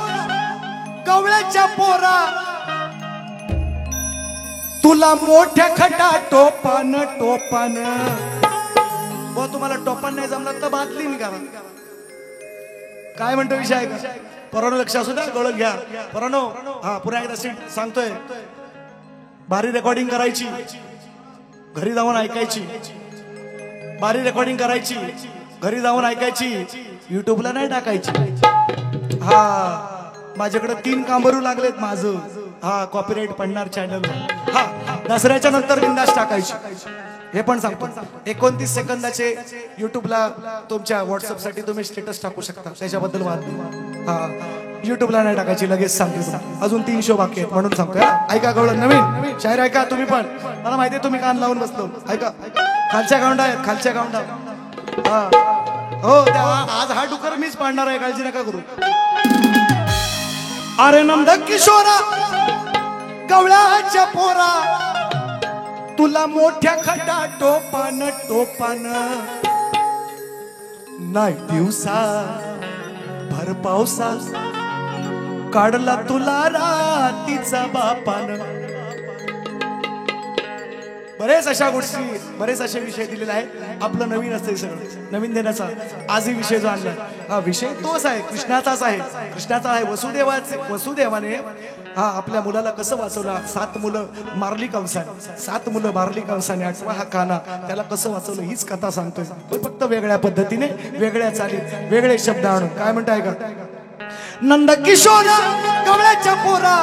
[SPEAKER 1] गवळ्याच्या पोरा तुला मोठ्या खटा टोपान व तुम्हाला टोपान नाही जमलं तर बादली करा काय म्हणतो विषय का परवानो लक्ष असू द्या गवळ घ्या परवानो हा पुन्हा एकदा सीट सांगतोय भारी रेकॉर्डिंग करायची घरी जाऊन ऐकायची भारी रेकॉर्डिंग करायची घरी जाऊन ऐकायची युट्यूबला नाही टाकायची हा माझ्याकडे 3 कांबरू लागलेत माझं हा कॉपीराइट पडणार चॅनल हा दसऱ्याच्या नंतर बिंदास टाकायची हे पण सांगतो 29 सेकंदाचे युट्यूबला तुमच्या व्हॉट्सअप साठी तुम्ही स्टेटस टाकू शकता त्याच्याबद्दल वाद नाही हा युट्यूबला नाही टाकायची लगेच सांगते अजून 3 शो बाकी आहेत म्हणून सांगतोय ऐका गवळ नवीन शायर ऐका तुम्ही पण मला माहितीये तुम्ही कान लावून बसलो ऐका खालच्या गावंडा आहेत खालच्या गावंडा हा हो आज हा डुकर मीच पाडणार आहे काळजी नका करू अरे नंद किशोरा गवळ्याच्या पोरा तुला मोठ्या खटा टोपान नाही दिवसा भर पावसा काढला तुला रातीचा बापान बरेच अशा गोष्टी बरेच असे विषय दिलेले आहेत आपलं नवीन असतं सगळं नवीन देण्याचा आजही विषय जो आणला हा विषय तोच आहे कृष्णाचाच आहे वसुदेवाने हा आपल्या मुलाला कसं वाचवला 7 मुलं मारली कंसाने 8वा हा काना त्याला कसं वाचवलं हीच कथा सांगतोय फक्त वेगळ्या पद्धतीने वेगळ्या चालीत वेगळे शब्द आणून काय म्हणताय का नंद किशोरा गवळ्याच्या पोरा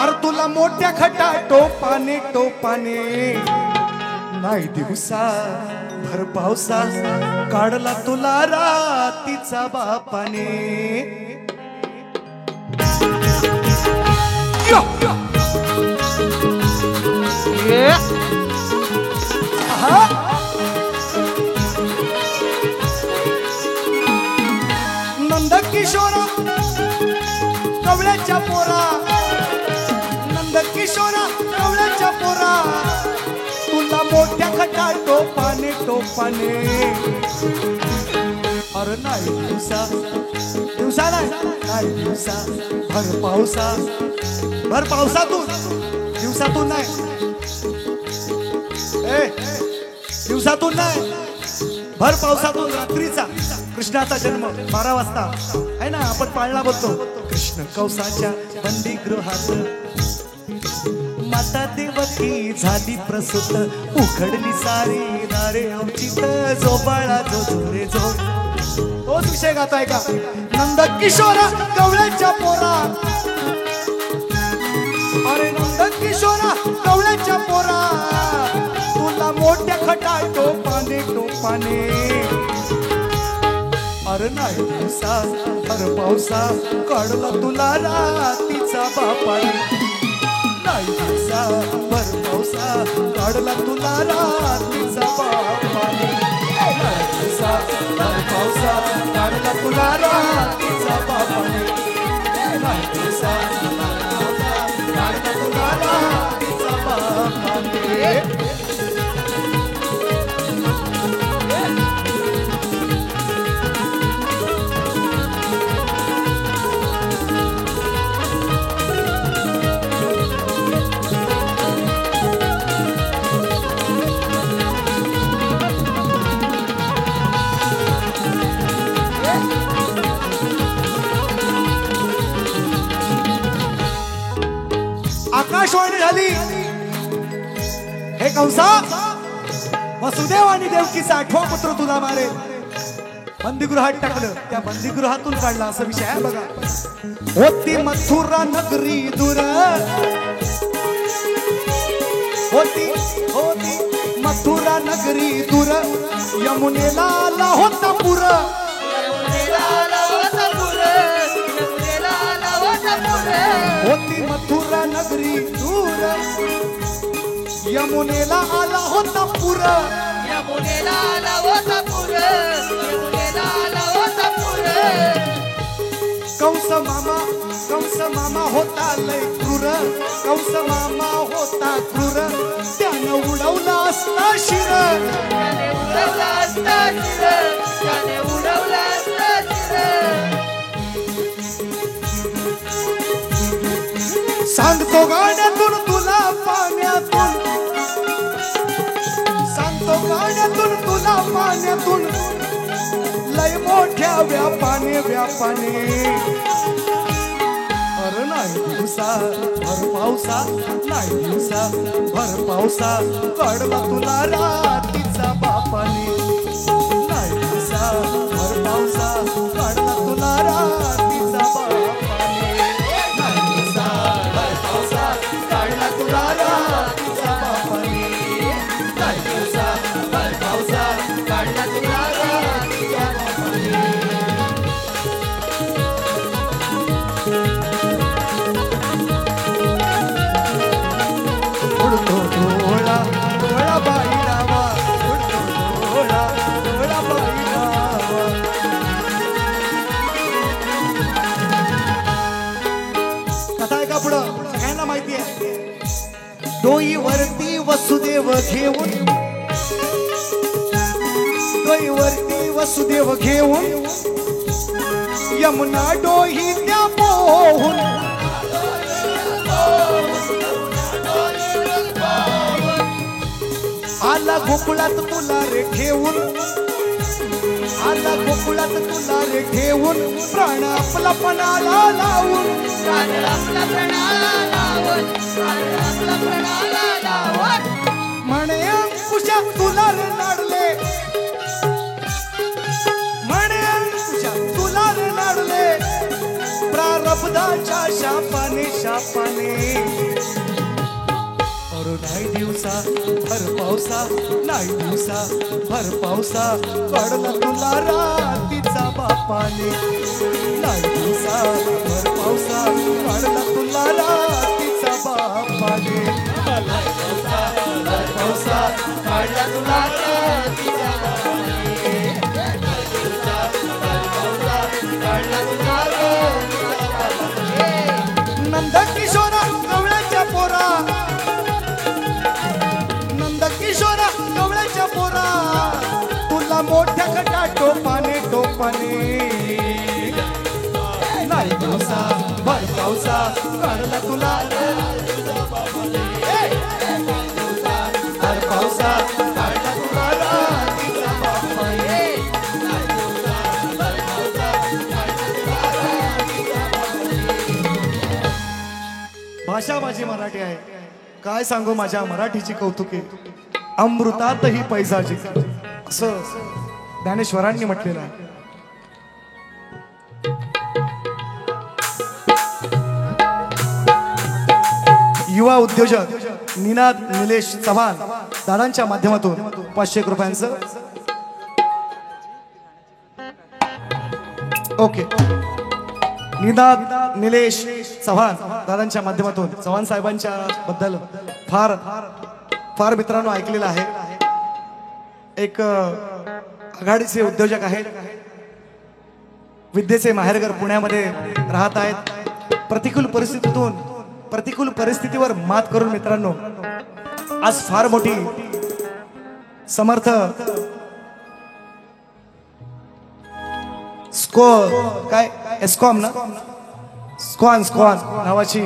[SPEAKER 1] अरे तुला मोठ्या खटा टोपाने नाही दिवसा भर पावसा काढला तुला रातीचा बापाने नंद किशोरा गवळ्याच्या पोरा नंद किशोरा गवळ्याच्या पोरा तुला मोठ्या खटा टोपाने अरे नाही दिवसा नाही दिवसा भर पावसातून दिवसातून नाही दिवसातून नाही भर पावसातून रात्रीचा कृष्णाचा जन्म 12 वाजता आहे ना आपण पाळणा बोलतो कृष्ण कौसाच्या बंदी गृहात माता देवकी झाली प्रसूत उखडली सारी दारे अवचित जो बाळा जो जोरे जो तोच विषय गाताय का नंद किशोरा कवळ्याच्या पोरा अरे नंद किशोरा कवळ्याच्या पोरा तुला मोठ्या खटाळ टोपाने अरे नाही दिवसा अरे पावसा काढला तुला रातीचा बापाने नाही दिवसा भर पावसा काढला तुला रातीचा बापाने नाही दिवसा भर पावसा काढला तुला रातीचा बापाने नाही दिवसा भर पावसा काढला तुला रातीचा बापाने आकाशवाणी झाली हे कंसा वसुदेव आणि देवकीचा 8वा पुत्र तुला मारे बंदीगृहात टाकलं त्या बंदीगृहातून काढला असा विषय आहे बघा होती मथुरा नगरी दूर होती मथुरा नगरी दूर यमुनेला आला होता पुर होती मथुरा नगरी दूर यमुनेला आला होता पुर
[SPEAKER 2] यमुनेला आला होता पुर यमुनेला आला होता पुर
[SPEAKER 1] कंस मामा होता लय क्रूर कंस मामा होता क्रूर त्यानं उडवला असता शिर
[SPEAKER 2] त्याने उडवला असता शिर त्याने उडवला असता शिर
[SPEAKER 1] सांगतो गाण्यातून तुला पाण्यातून सांगतो गाण्यातून तुला पाण्यातून लय मोठ्या व्यापाने अरे नाही दिवसा भर पावसा नाही दिवसा भर पावसा काढला तुला रातीचा बापाने नाही दिवसा भर पावसा काढला तुला रातीचा बापाने नाही दिवसा भर पावसा काढला तुला रातीचा बापाने नाही दिवसा भर पावसा काढला तुला रातीचा बापाने उडतो डोळा डोळा बाई रावा उडतो डोळा डोळा बाई रावा कथा आहे का पुढं सगळ्यांना माहिती आहे डोईवरती वसुदेव घेऊन डोईवरती वसुदेव घेऊन यमुना डोही त्या पोहून आला गोकुळात तुला रे ठेवून आला गोकुळात तुला रे ठेवून प्राण आपला पणाला लावून
[SPEAKER 2] प्राण आपला प्राणाला लावून प्राण आपला प्राणाला लावून
[SPEAKER 1] म्हणे अंकुशा तुला रे नाडले म्हणे अंकुशा तुला रे नाडले प्रारब्धाच्या शापाने अरे नाही दिवसा भर पावसा नाही दिवसा भर पावसा काढला तुला रातीचा बापाने नाही दिवसा भर पावसा काढला तुला रातीचा बापाने नाही दिवसा भर पावसा काढला तुला रातीचा बापाने नाही दिवसा भर पावसा काढला तुला रातीचा बापाने नंद किशोरा कवळ्याच्या पोरा नंद किशोरा कवळ्याच्या पोरा तुला मोठ्या खटा टोपाने नाही दिवसा भर पावसा काढला तुला भर पावसा काढला तुला रातीचा बापाने भाषा माझी मराठी आहे. काय सांगू माझ्या मराठीची कौतुके, अमृतातही पैजाची, असं ज्ञानेश्वरांनी म्हटलेलं आहे. युवा उद्योजक निनाद निलेश चव्हाण दादांच्या माध्यमातून 500 रुपयांचं. ओके, निनाद निलेश चव्हाण दादांच्या माध्यमातून चव्हाण साहेबांच्या बद्दल फार फार मित्रांनो ऐकलेलं आहे. एक आघाडीचे उद्योजक आहेत, विद्येचे माहेरघर पुण्यामध्ये राहत आहेत. प्रतिकूल परिस्थितीवर मात करून मित्रांनो आज फार मोठी समर्थ एस्कॉम नावाची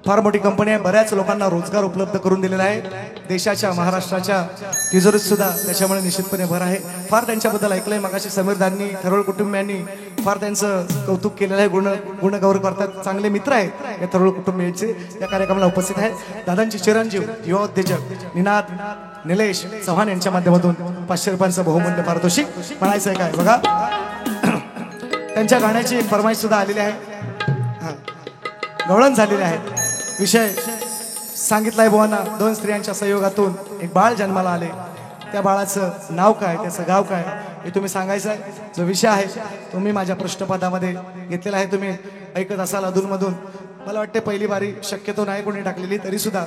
[SPEAKER 1] फार मोठी कंपनी आहे. बऱ्याच लोकांना रोजगार उपलब्ध करून दिलेला आहे. देशाच्या महाराष्ट्राच्या तिजोरीत सुद्धा त्याच्यामुळे निश्चितपणे भर आहे. फार त्यांच्याबद्दल ऐकलंय. मगाशी समीरदांनी थरोळ कुटुंबियांनी फार त्यांचं कौतुक केलेलं आहे. गुणगौरव करतात. चांगले मित्र आहेत या थरोळ कुटुंबियांचे या कार्यक्रमाला उपस्थित आहेत. दादांची चिरंजीव युवा उद्योजक निनाद निलेश चव्हाण यांच्या माध्यमातून 500 रुपयांचं बहुमूल्य पारितोषिक. म्हणायचं आहे काय बघा, त्यांच्या गाण्याची फरमाईश सुद्धा आलेली आहे, गवळण झालेली आहे. विषय सांगितलाय बुवांना. 2 स्त्रियांच्या संयोगातून एक बाळ जन्माला आले. त्या बाळाचं नाव काय, त्याचं गाव काय हे तुम्ही सांगायचं आहे. जो विषय आहे तो मी माझ्या पृष्ठपदामध्ये घेतलेला आहे. तुम्ही ऐकत असाल अधूनमधून. मला वाटते पहिली बारी शक्यतो नाही कोणी टाकलेली, तरी सुद्धा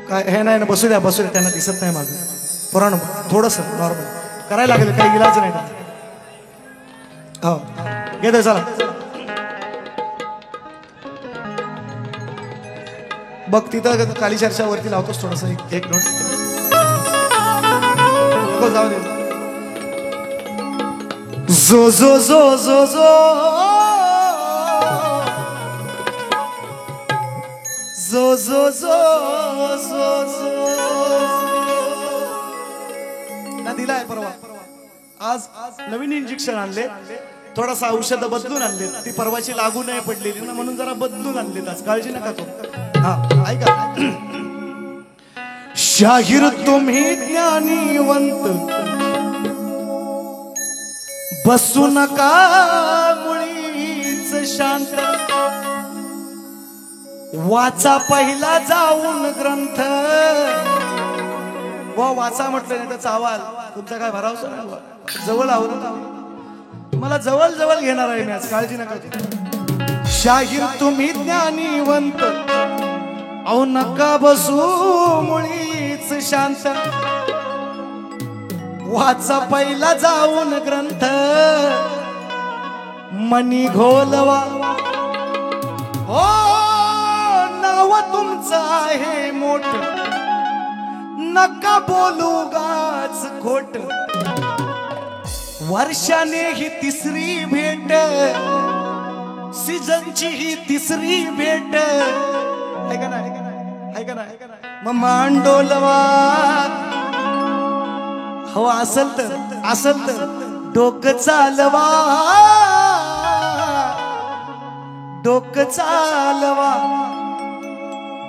[SPEAKER 1] काय हे नाही ना, बसू द्या त्यांना दिसत नाही मागे. पुराण थोडस नॉर्मल करायला लागेल, काही इलाज नाही. हो घेतोय चला. बघ तिथं काली चर्चा वरती लावतोस थोडस एक नोट. जाऊ दे. जो जो जो जो जो जो जो जो जो ना दिलाय परवा. आज नवीन इंजेक्शन आणले, थोडासा औषध बदलून आणले. ती परवाची लागू नाही पडलेली ना, म्हणून जरा बदलून आणले. आज काळजी नका तो. हा ऐका, शाहीर तुम्ही ज्ञानीवंत बसू नका मुळीच शांत. वाचा पहिला जाऊन ग्रंथ. वाचा म्हटलं नाही तर चावाल. तुमचा काय भरावसा नाही. जवळ आवरून तुम्हाला जवळ जवळ घेणार आहे मी आज, काळजी नका. शाहीर तुम्ही ज्ञानीवंत अहो नका बसू मुळीच शांत. वाचा पहिला जाऊन ग्रंथ मनी घोलवा. हो नाव तुमचं आहे मोठ नका बोलू गाच खोट. वर्षाने ही तिसरी भेट, सीझनची ही तिसरी भेट. ऐका ना ऐका ना मग मांडोलवा. हो असल तर डोकं चालवा. डोकं चालवा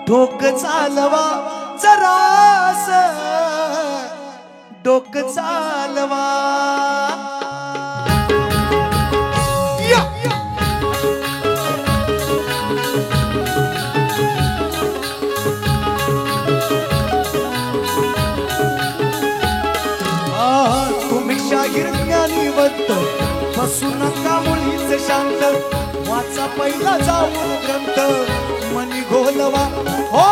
[SPEAKER 1] डोकं चालवा जरास. डोकं चालवा. तुम्ही शाहीर ज्ञानीवंत बसू नका मुळीच शांत. वाचा पहिला जाऊन ग्रंथ मनी घोलवा. हो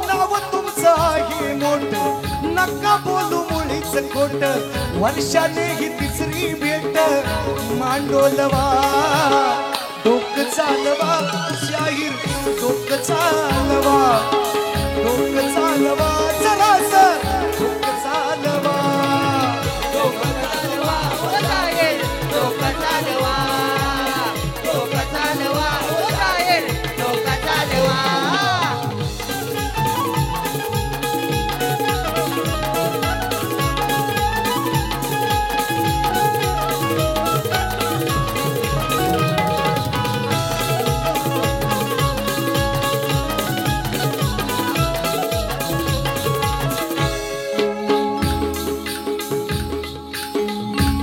[SPEAKER 1] नाव तुमचं आहे मोठ नका बोलू मुळीच खोट. वर्षाने ही तिसरी भेट मांडोलवा. डोकं चालवा शाहीर डोकं चालवा. डोकं चालवा जरास. डोकं चालवा.
[SPEAKER 2] डोकं चालवा हो जाईल. डोकं चालवा. डोकं चालवा हो जाईल. डोकं चालवा.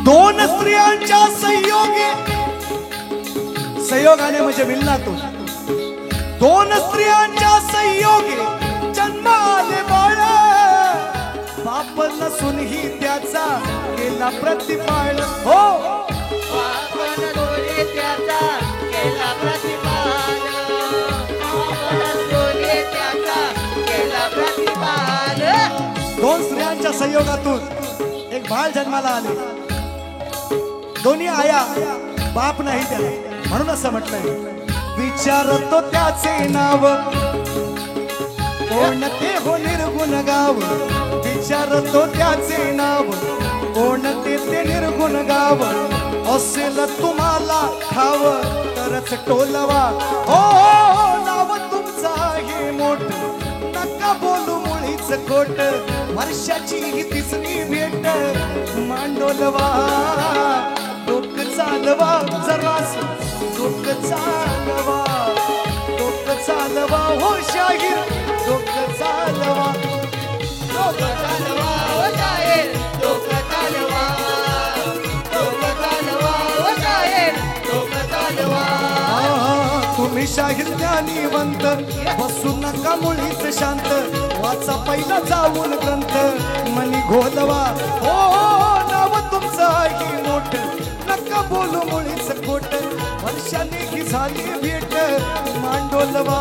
[SPEAKER 1] दोन स्त्रियांच्या संयोगे, संयोगाने म्हणजे मिलनातून, दोन स्त्रियांच्या संयोगे जन्म आले बाळ, बाप नसूनही त्याचा केला प्रतिपाळ. हो
[SPEAKER 2] आपण दोन्ही त्याचा केला प्रतिपाल, आपण दोन्ही त्याचा केला प्रतिपाल.
[SPEAKER 1] दोन स्त्रियांच्या संयोगातून एक बाळ जन्माला आले. दोन्ही आया, बाप नाही त्याला, म्हणून असं म्हटलंय. विचारतो त्याचे नाव कोणते हो निर्गुण गाव, विचारतो त्याचे नाव कोणते ते निर्गुण गाव. असेल तुम्हाला ठाव तरच टोलवा. हो नाव तुमचं आहे मोठ, नका बोलू मुळीच खोट. वर्षाची ही तिसरी भेट मांडोलवा. डोक चालवा जरास, डोक चालवा, डोक चालवा हो शाहीर, डोक चालवा,
[SPEAKER 2] डोक चालवा हो शाहीर, डोक चालवा, डोक चालवा हो शाहीर, डोक चालवा.
[SPEAKER 1] तुम्ही शाहीर ज्ञानीवंत, बसू नका मुळीच शांत. वाचा पहिला जाऊन ग्रंथ मनी घोलवा. हो नाव तुमचं आहे मोठ, नका बोलू मुळीच खोट. वर्षाने ही झाली भेट मांडोलवा.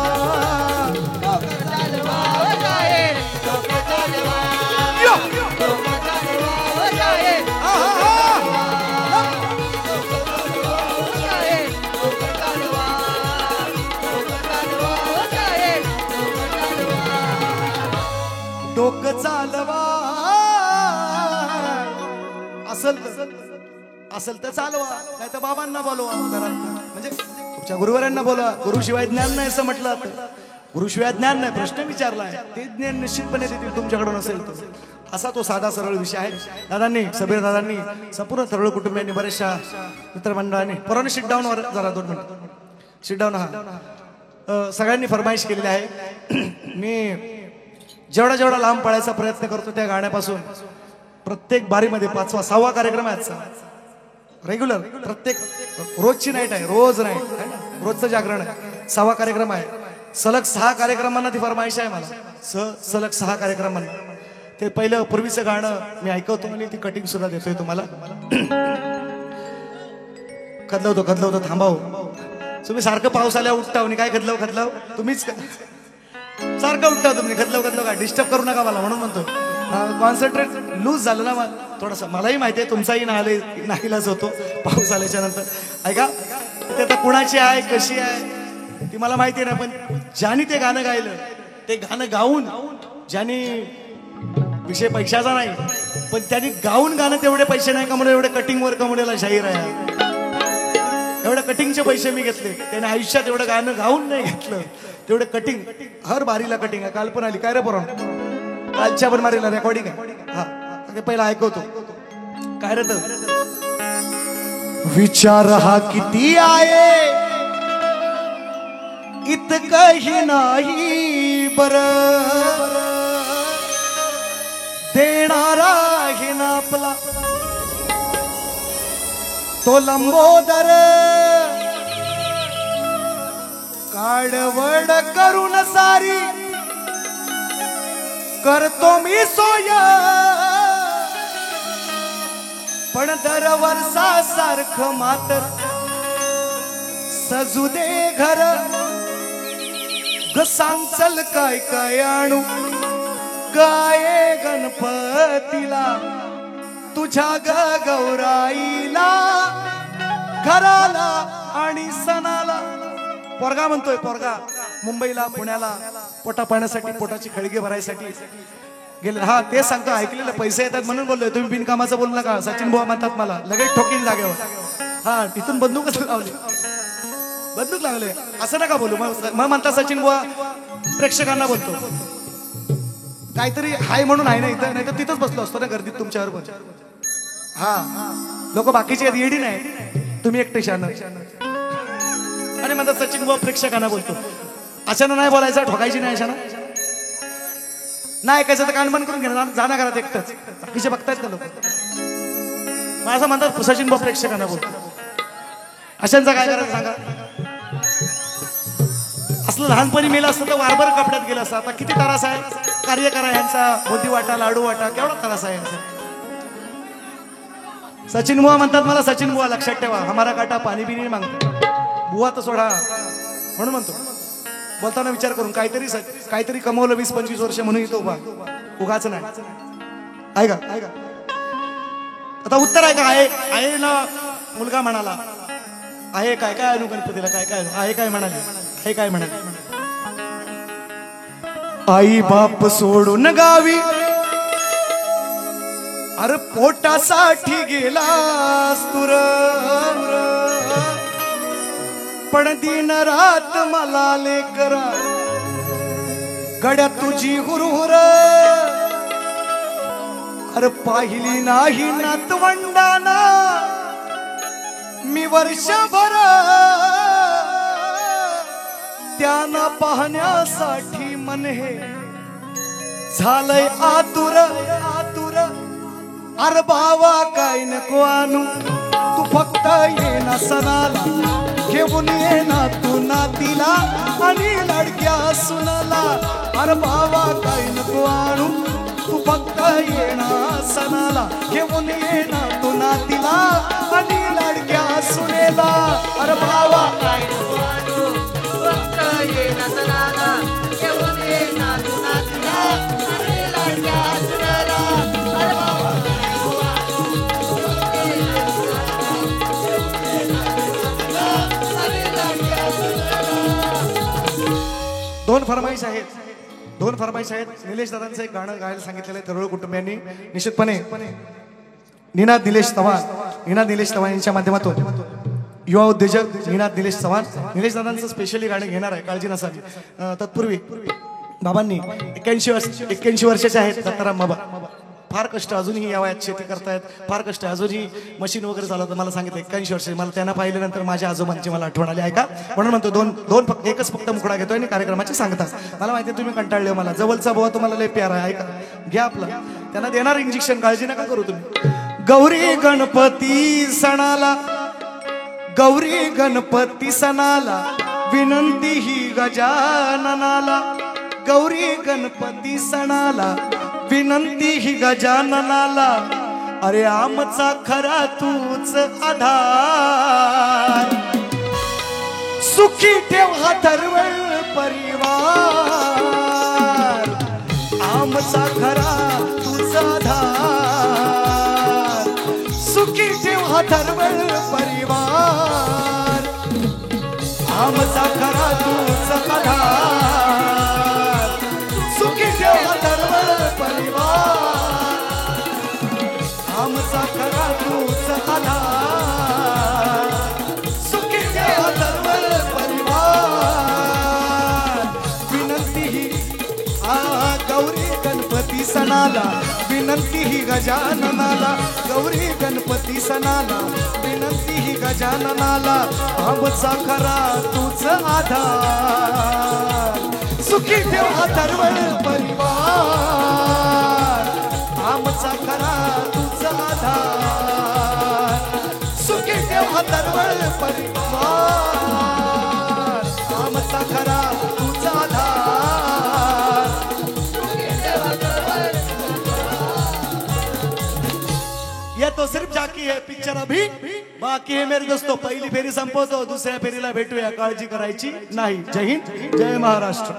[SPEAKER 2] डोक चालवा हो शाहीर, डोक चालवा, डोक चालवा हो शाहीर, डोक चालवा हो शाहीर, डोक चालवा, डोक चालवा हो शाहीर, डोक चालवा.
[SPEAKER 1] डोक चालवा. असल तर चालवा, नाही तर बाबांना बोलवा घरात. म्हणजे तुमच्या गुरुवरांना बोला. गुरुशिवाय ज्ञान नाही असं म्हटलं. गुरुशिवाय ज्ञान नाही, प्रश्न विचारलाय ते ज्ञान निश्चितपणे देतील तुमच्याकडून असेल तर. असा तो साधा सरळ विषय आहे. दादांनी, सबीर दादांनी, संपूर्ण सरळ कुटुंबियांनी, बऱ्याचशा मित्रमंडळांनी परवाने शिट डाऊन वर जरा 2 मिनिट शिट डाऊन. हा सगळ्यांनी फरमाईश केलेली आहे. मी जेवढा जेवढा लांब पळायचा प्रयत्न करतो त्या गाण्यापासून प्रत्येक बारीमध्ये 5वा 6वा कार्यक्रम आहे आजचा. रेग्युलर प्रत्येक रोजची नाईट आहे, रोज नाही, रोजचं जागरण आहे. 6वा कार्यक्रम आहे. सलग 6 कार्यक्रमांना ती फरमाईश आहे मला. सलग 6 कार्यक्रमांना. ते पहिलं पूर्वीचं गाणं मी ऐकवतो आणि ती कटिंग सुद्धा देतोय तुम्हाला. खदलवतो थांबाव. तुम्ही सारखं पाऊस आल्या उठता आणि काय खदलव तुम्हीच सारखं उठता तुम्ही. खदलव काय डिस्टर्ब करू नका मला, म्हणून म्हणतो. कॉन्सन्ट्रेट लूज झालं ना थोडंसं. मलाही माहिती आहे तुमचाही नाईलाज होतो पाऊस आल्याच्या नंतर. ऐका, ते आता कुणाची आहे कशी आहे ती मला माहिती नाही, पण ज्याने ते गाणं गायलं, ते गाणं गाऊन ज्याने, विषय पैशाचा नाही, पण त्यांनी गाऊन गाणं तेवढे पैसे नाही कमवले एवढे कटिंगवर कमवलेला शाहीर आहे. एवढे कटिंगचे पैसे मी घेतले. त्याने आयुष्यात एवढं गाणं गाऊन नाही घेतलं. तेवढे कटिंग, हर बारीला कटिंग आहे. काल पण आली काय रे बरोबर, कालच्या पण मारीला रेकॉर्डिंग आहे. हा ते पहिला ऐकवतो काय रे. विचार हा किती आहे इतकही नाही बर, देणारा आहे ना आपला तो लंबोदर. काडवड करून सारी करतो मी सोय, पण दरवर्षा सारखं मात्र सजू दे घर. ग सांग चल काय काय आणू गाये गणपतीला, तुझ्या ग गौराईला, घराला आणि सणाला. पोरगा म्हणतोय, पोरगा मुंबईला पुण्याला पोटा पाण्यासाठी, पोटाची खळगी भरायसाठी गेले. हा ते सांगतो, ऐकलेलं पैसे येतात म्हणून बोललोय. तुम्ही बिनकामाचं बोलू नका. सचिन बुवा म्हणतात मला लगेच ठोकीन जागेवर. हा तिथून बंदूकच लावले, बंदूक लागले असं नका बोलू. मग म्हणता सचिन बुवा प्रेक्षकांना बोलतो. काहीतरी हाय म्हणून आहे ना इथं, नाही तर तिथंच बसलो असतो ना गर्दीत तुमच्यावर पण. हा लोक बाकीचे येडी नाही, तुम्ही एकटे शान. आणि म्हणतात सचिन बुवा प्रेक्षकांना बोलतो. अशानं नाही बोलायचं, ठोकायची नाही अशानं. नाही ऐकायचं तर कान बंद करून घेणार, जाणार घरात एकटंच. बाकीचे बघतायत का लोक. असं म्हणतात सचिन भाऊ प्रेक्षकांना बोल अशांचा काय करायचं सांगा. असलं लहानपणी मेलं असतं तर वारबर कपड्यात गेलं असतं. आता किती त्रास आहे कार्य करा यांचा. मोती वाटा लाडू वाटा केवढा त्रास आहे यांचा. सचिन बुवा म्हणतात मला सचिन बुवा लक्षात ठेवा. हमारा काटा पाणी बी नाही मागतो. बुवा तर सोडा म्हणून म्हणतो. बोलताना विचार करून काहीतरी कमवलं 20-25 वर्ष म्हणून येतो उभा उगाच नाही. ऐका ऐका आता उत्तर आहे का. आहे ना मुलगा म्हणाला आहे काय काय अनु गणपतीला काय काय आहे काय म्हणाले. आहे काय म्हणाले. आई बाप सोडून गावी अरे पोटासाठी गेलास तुर पण दिन रात मला लेकरा गड्या तुझी हुरहुर अरे पाहिली नाही नातवंडाना मी वर्षभर त्यांना पाहण्यासाठी मन हे झालंय आतुर आतुर. अरे बाबा काय नको आणू तू फक्त ये ना सणाला घेऊन ये ना तू नातीला आणि लडक्या सुनाला. अरे बाबा काय नको आणू तू फक्त ये ना सणाला घेऊन ये ना तू नातीला आणि लडक्या सुनेला. अरे बाबा काय नको आणू फक्त ये ना सणाला घेऊन ये ना तू नातीला आणि लडक्या सुनेला. अरे बाबा दोन फरमाईश आहेत. निलेश दादांचं एक गाणं गायला सांगितलेलं आहे तरुळ कुटुंबियांनी. निश्चितपणे निनाद निलेश चव्हाण यांच्या माध्यमातून युवा उद्योजक निनाद निलेश चव्हाण निलेश दादांचं स्पेशली गाणं घेणार आहे. काळजी नसावी. तत्पूर्वी बाबांनी 81 वर्षाचे आहेत दत्ताराम बाबा. फार कष्ट अजूनही या वयात शेती करतायत. फार कष्ट अजूनही मशीन वगैरे चालवतं. मला सांगितलं 81 वर्ष. मला त्यांना पाहिल्यानंतर माझ्या आजोबांची मला आठवण आली. ऐका म्हणून म्हणतो एकच फक्त मुकडा घेतोय आणि कार्यक्रमाची सांगता. मला माहिती आहे तुम्ही कंटाळले. मला जवळचा बुवा तुम्हाला लय प्यारा आहे. ऐका घ्या आपलं त्यांना देणार इंजेक्शन. काळजी नका करू तुम्ही. गौरी गणपती सणाला विनंती ही गजाननाला. गौरी गणपती सणाला विनंती ही गजाननाला. अरे आमचा खरा तूच आधार सुखी ठेव हा धरवळ परिवार. आमचा खरा तूच आधार सुखी ठेव हा धरवळ परिवार. आमचा खरा तूच आधार सुखी ठेव हा धरवळ परिवार. आमचा खरा तूच आधार सुखी ठेव धरवळ परिवार. विनंती ही गौरी गणपती सणाला विनंती ही गजाननाला. गौरी गणपती सणाला विनंती ही गजाननाला. आमचा खरा तूच आधार सुखी ठेव हा धरवळ परिवार. आमचा खरा तूच आधार सुखी ठेव हा धरवळ परिवार. आमचा खरा तूच आधार सुखी ठेव हा धरवळ परिवार. ये तो सिर्फ झाकी है पिक्चर अभी बाकी है मेरे दोस्तों. पहिली फेरी संपवतो दुसऱ्या फेरीला भेटूया. काळजी करायची नाही. जय हिंद जय महाराष्ट्र.